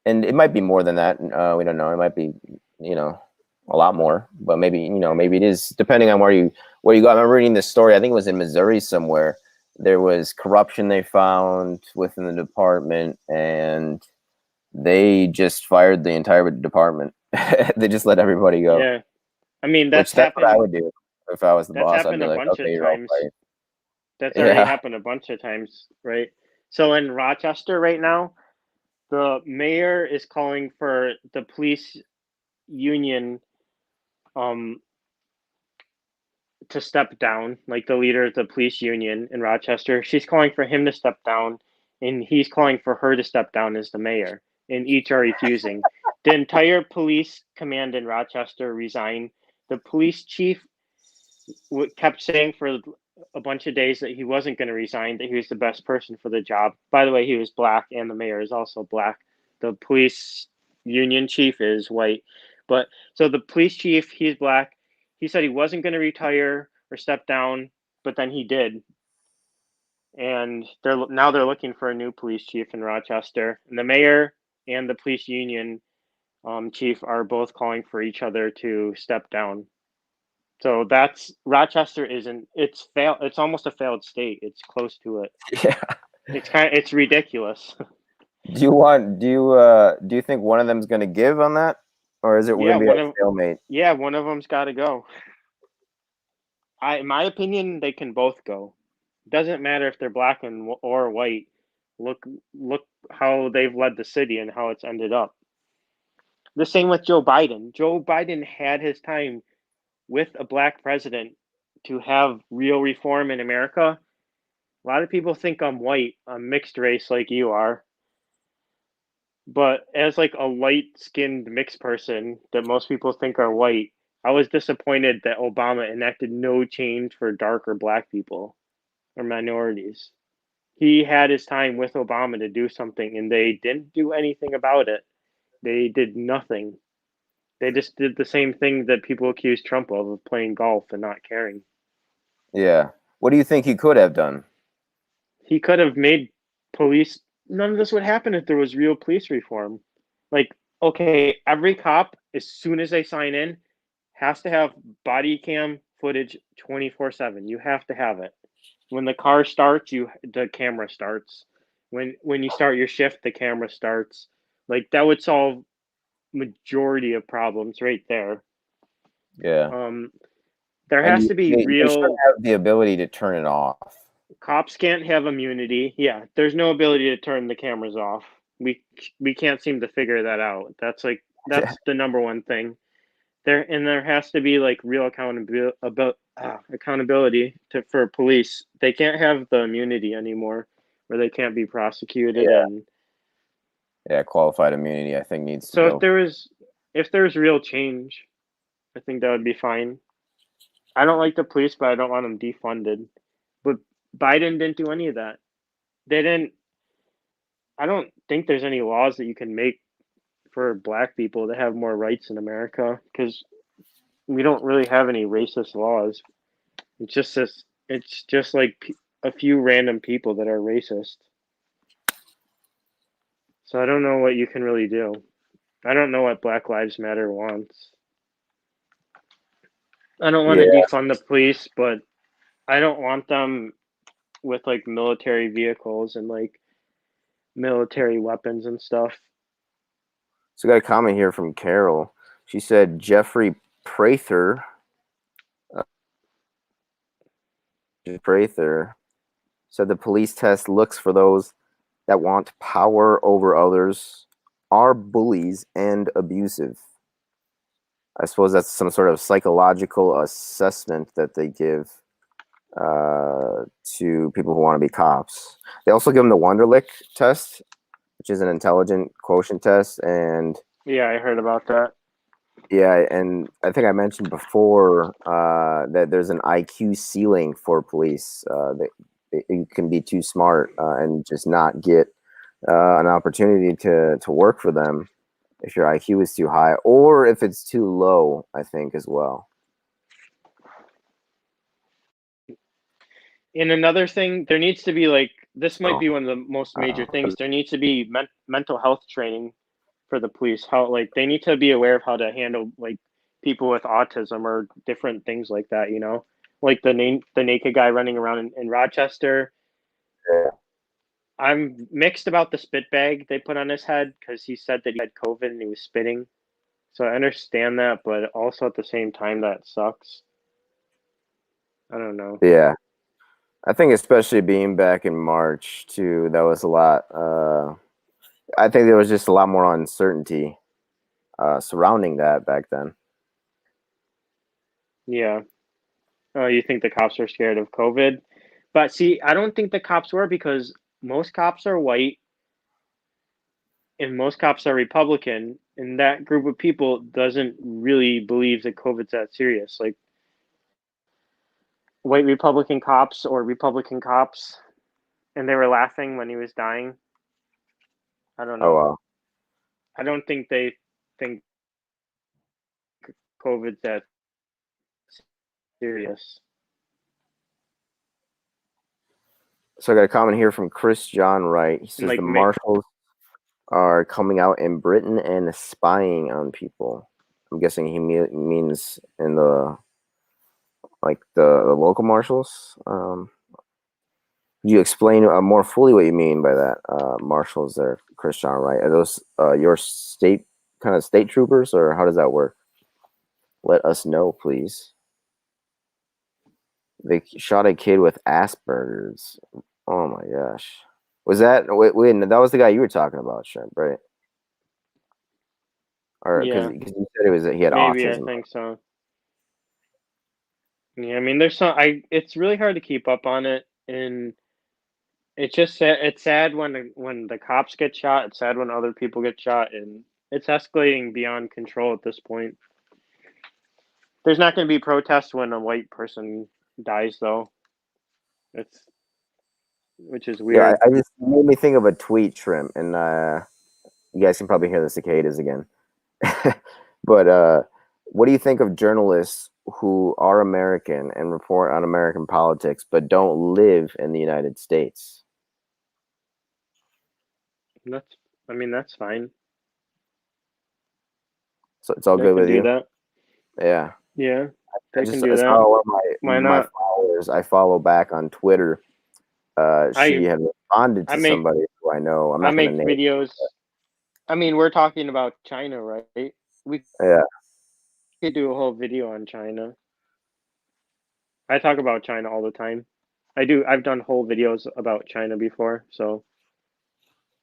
and it might be more than that. We don't know. It might be, a lot more. But maybe, maybe it is depending on where you go. I remember reading this story. I think it was in Missouri somewhere. There was corruption they found within the department, and they just fired the entire department. They just let everybody go. Yeah. I mean, Which that's what I would do if I was the that's boss. I'd happened be a like, bunch okay, of you're all times. fired. That's already Yeah. happened a bunch of times, right? So in Rochester right now, the mayor is calling for the police union um to step down, like the leader of the police union in Rochester. She's calling for him to step down, and he's calling for her to step down as the mayor, and each are refusing. The entire police command in Rochester resigned. The police chief kept saying for a bunch of days that he wasn't going to resign, that he was the best person for the job. By the way, he was black, and the mayor is also black. The police union chief is white. But so the police chief, he's black. He said he wasn't going to retire or step down, but then he did. And they're looking for a new police chief in Rochester. And the mayor and the police union chief are both calling for each other to step down. So that's Rochester isn't it's almost a failed state. It's close to it. Yeah. It's ridiculous. Do you think one of them is going to give on that, or is it Yeah, going to be a stalemate? one of them's got to go. In my opinion, they can both go. Doesn't matter if they're black or white. Look how they've led the city and how it's ended up. The same with Joe Biden. Joe Biden had his time with a black president to have real reform in America. A lot of people think I'm white. I'm mixed race like you are. But as like a light-skinned mixed person that most people think are white, I was disappointed that Obama enacted no change for dark or black people or minorities. he had his time with Obama to do something, and they didn't do anything about it. They did nothing. They just did the same thing that people accuse Trump of playing golf and not caring. Yeah. What do you think he could have done? He could have made police. None of this would happen if there was real police reform. Like, okay, every cop, as soon as they sign in, has to have body cam footage 24/7. You have to have it. When the car starts, the camera starts. When you start your shift, the camera starts. Like that would solve majority of problems right there. Yeah. Um, there And has to be they should real. have the ability to turn it off. Cops can't have immunity. Yeah, there's no ability to turn the cameras off. We can't seem to figure that out. That's the number one thing. There has to be like real accountability about accountability for police. They can't have the immunity anymore, where they can't be prosecuted. Yeah. And Yeah, qualified immunity I think needs to so go. if there was real change, I think that would be fine. I don't like the police, but I don't want them defunded. But Biden didn't do any of that. They didn't. I don't think there's any laws that you can make for black people to have more rights in America because we don't really have any racist laws. It's just this. It's just like a few random people that are racist. So I don't know what you can really do. I don't know what Black Lives Matter wants. I don't want to Yeah. defund the police, but I don't want them with like military vehicles and like military weapons and stuff. So I got a comment here from Carol. She said Jeffrey Prather, uh, Prather said the police test looks for those that want power over others, are bullies, and abusive. I suppose that's some sort of psychological assessment that they give to people who want to be cops. They also give them the Wonderlic test, which is an intelligent quotient test, and Yeah, I heard about that. yeah, and I think I mentioned before that there's an IQ ceiling for police. You can be too smart and just not get an opportunity to work for them if your IQ is too high or if it's too low, I think, as well. And another thing, there needs to be like this might Oh, be one of the most major things. There needs to be mental health training for the police. How like they need to be aware of how to handle like people with autism or different things like that. You know, like the naked guy running around in Rochester. yeah. I'm mixed about the spit bag they put on his head because he said that he had COVID and he was spitting. So I understand that, but also at the same time that sucks. I don't know. Yeah. I think especially being back in March too, that was a lot. I think there was just a lot more uncertainty surrounding that back then. Yeah. Oh, you think the cops are scared of COVID? But see, I don't think the cops were because most cops are white and most cops are Republican, and that group of people doesn't really believe that COVID's that serious. Like white Republican cops or Republican cops, and they were laughing when he was dying. I don't Oh know. wow. I don't think they think COVID's that serious. So I got a comment here from Chris John Wright. He says the Like, marshals are coming out in Britain and spying on people. I'm guessing he means in the the local marshals. You explain more fully what you mean by that, marshals there, Chris John Wright? Are those your state troopers, or how does that work? Let us know, please. They shot a kid with Asperger's. Oh my gosh. Was that wait, that was the guy you were talking about, Shrimp, right? Or because yeah, you said it was he had maybe I autism. think so. Yeah, I mean, there's some. It's really hard to keep up on it, and it's just it's sad when the cops get shot. It's sad when other people get shot, and it's escalating beyond control at this point. There's not going to be protests when a white person dies, though. It's which is Yeah, weird. I just made me think of a tweet, Shrimp, and you guys can probably hear the cicadas again. But what do you think of journalists who are American and report on American politics but don't live in the United States? That's, I mean, that's fine. So it's all They good can with do you? that. Yeah. Yeah, I they can just do I that. saw one of Why my not? followers I follow back on Twitter. She I had responded I to make somebody who I know. I'm I not going to make name. videos. I mean, we're talking about China, right? We Yeah. could do a whole video on China. I talk about China all the time. I've done whole videos about China before, so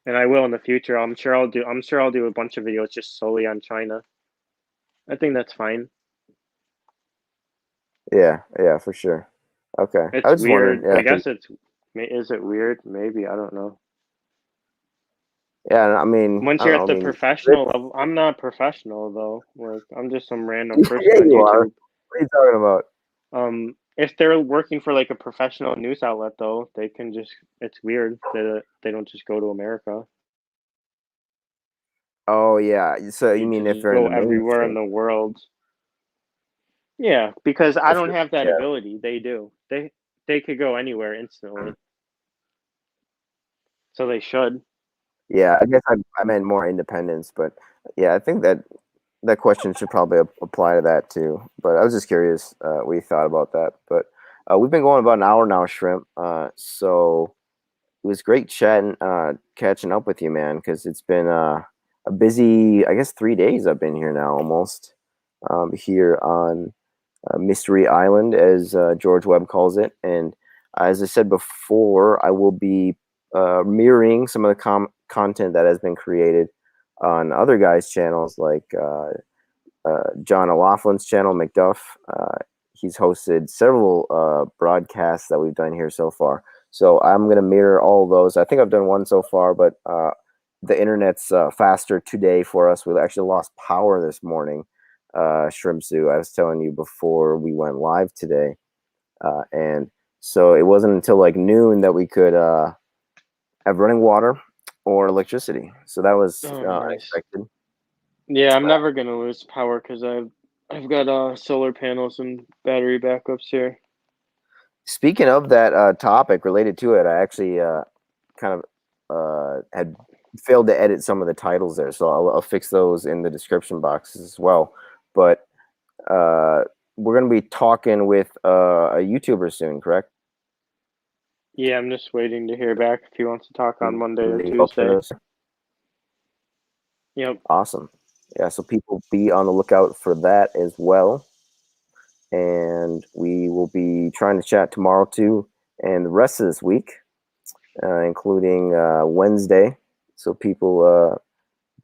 and I will in the future. I'm sure I'll do a bunch of videos just solely on China. I think that's fine. Yeah. Yeah. For sure. Okay. I It's was just wondering. weird. Yeah. I guess is it weird? Maybe, I don't know. Yeah. I mean, Once I don't you're know. at I the mean, professional level, I'm not professional though. Like I'm just some random person yeah, on you are. YouTube. What are you talking about? If they're working for like a professional news outlet though, they can just it's weird that they don't just go to America. Oh yeah. So you They mean if just they're in go the everywhere in mainstream? the world. Yeah, because I If don't you're, have that yeah. ability. They do. They could go anywhere instantly. So they should. Yeah. I guess I meant more independence, but yeah, I think that question should probably apply to that too. But I was just curious what you thought about that. But we've been going about an hour now, Shrimp. So it was great chatting, catching up with you, man. Because it's been a busy, I guess, 3 days I've been here now, almost here on Mystery Island, as George Webb calls it. And as I said before, I will be mirroring some of the content that has been created on other guys' channels, like John O'Loughlin's channel, McDuff. He's hosted several broadcasts that we've done here so far. So I'm going to mirror all of those. I think I've done one so far, but the internet's faster today for us. We actually lost power this morning. ShrimpZoo, I was telling you before we went live today. And so it wasn't until like noon that we could have running water or electricity. So that was Oh, nice. unexpected. Yeah, I'm never gonna lose power because I've got solar panels and battery backups here. Speaking of that topic related to it, I actually kind of had failed to edit some of the titles there, so I'll fix those in the description boxes as well. But uh, we're going to be talking with a YouTuber soon, correct? Yeah, I'm just waiting to hear back if he wants to talk on Monday or Anything else for Tuesday. this? Yep. Awesome. Yeah, so people be on the lookout for that as well. And we will be trying to chat tomorrow too, and the rest of this week, including Wednesday. So people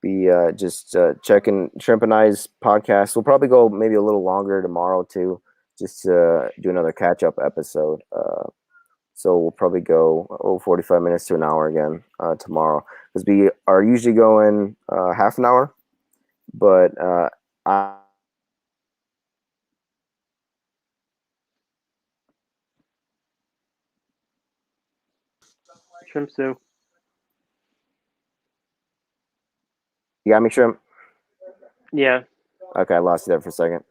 be just checking Shrimp and I's podcast. We'll probably go maybe a little longer tomorrow too, just to do another catch up episode. So we'll probably go 45 minutes to an hour again tomorrow, because we are usually going half an hour, but I. ShrimpZoo. You got me, Shrimp? Yeah. Okay, I lost you there for a second.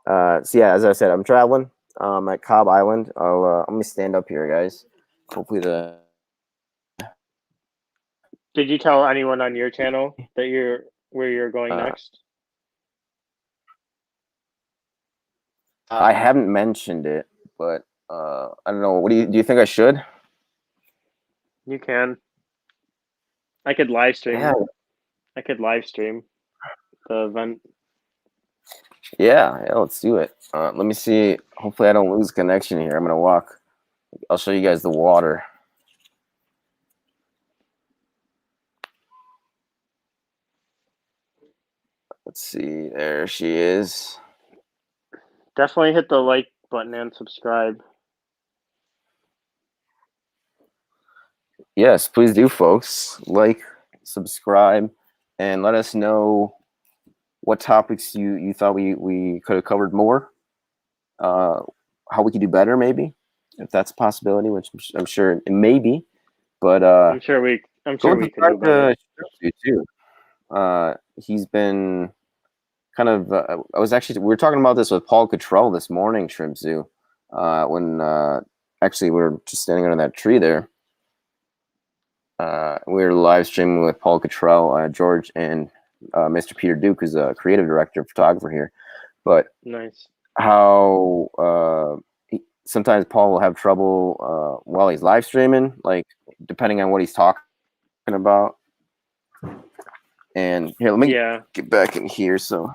So yeah, as I said, I'm traveling at Cobb Island. Let me stand up here, guys. Hopefully the Did you tell anyone on your channel that you're where you're going uh, next? I haven't mentioned it, but I don't know. What do you think I should? You can. I could live Yeah, stream. I could live stream the event. yeah, let's do it. Let me see. Hopefully, I don't lose connection here. I'm gonna walk. I'll show you guys the water. Let's see. There she is. Definitely hit the like button and subscribe. Yes, please do, folks. Like, subscribe, and let us know what topics you thought we could have covered more. How we could do better, maybe, if that's a possibility, which I'm sure it may be. But I'm sure we go could do subscribe better. to ShrimpZoo too. He's been kind of. We were talking about this with Paul Cottrell this morning, ShrimpZoo, when actually we were just standing under that tree there. We were live streaming with Paul Cottrell, George, and Mr. Peter Duke, who's a creative director and photographer here. But Nice. how sometimes Paul will have trouble while he's live streaming, like depending on what he's talking about. And here, let me get back in here. So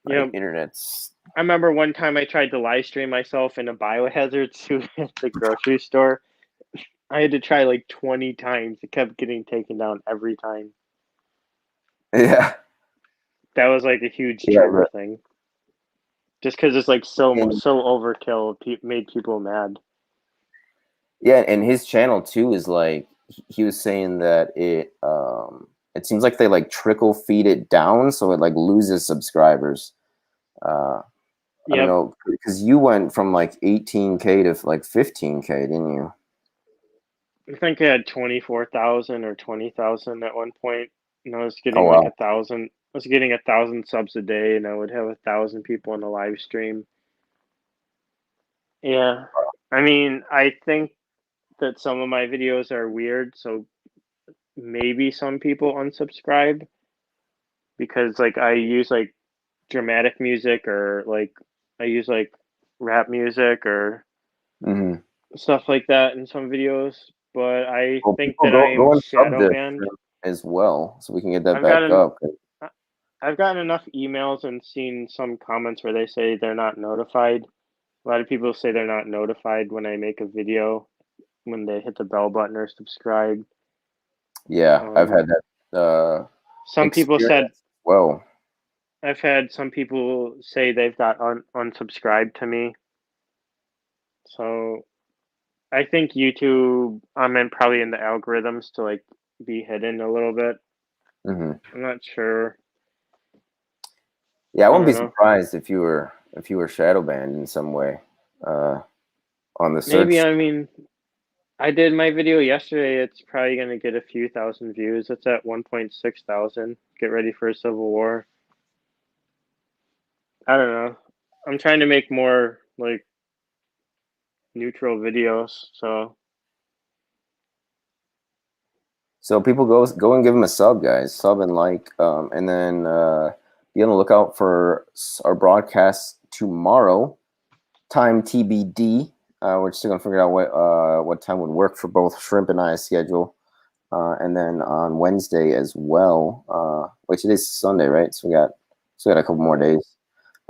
my internet's. I remember one time I tried to live stream myself in a biohazard suit at the grocery store. I had to try like 20 times. It kept getting taken down every time. Yeah. That was like a huge trigger thing. Just because it's like so overkill, made people mad. Yeah, and his channel too is like he was saying that it seems like they like trickle feed it down, so it like loses subscribers. I don't know, because you went from like 18K to like 15K, didn't you? I think I had 24,000 or 20,000 at one point, and I was getting like 1,000. I was getting 1,000 subs a day, and I would have 1,000 people on the live stream. Yeah, I mean, I think that some of my videos are weird, so maybe some people unsubscribe because like I use like dramatic music or like I use like rap music or stuff like that in some videos. But I think that I am shadow banned as well, so we can get that back up. I've gotten enough emails and seen some comments where they say they're not notified. A lot of people say they're not notified when I make a video when they hit the bell button or subscribe. Yeah, I've had that. Some people said, well, I've had some people say they've got unsubscribed to me. So I think YouTube, I'm probably in the algorithms to like be hidden a little bit. I'm not sure. Yeah, I wouldn't be surprised if you were shadow banned in some way on the search. Maybe, I mean, I did my video yesterday. It's probably going to get a few thousand views. It's at 1.6 thousand. Get ready for a civil war. I don't know. I'm trying to make more like neutral videos. So people go and give him a sub, guys. Sub and like, and then be on the lookout for our broadcast tomorrow. Time TBD. We're still gonna figure out what time would work for both Shrimp and I's schedule. And then on Wednesday as well. Which it is Sunday, right? So we got a couple more days.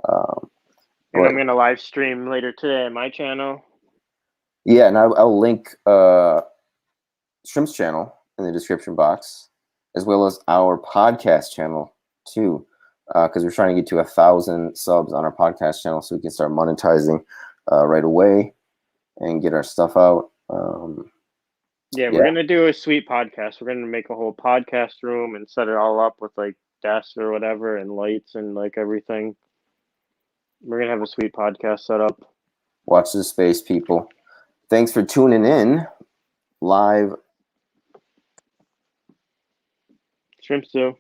And I'm gonna live stream later today on my channel. Yeah, and I'll link Shrimp's channel in the description box, as well as our podcast channel too, because we're trying to get to 1,000 subs on our podcast channel so we can start monetizing right away and get our stuff out. Yeah, we're gonna do a sweet podcast. We're gonna make a whole podcast room and set it all up with like desks or whatever and lights and like everything. We're gonna have a sweet podcast set up. Watch this space, people. Thanks for tuning in live. ShrimpZoo.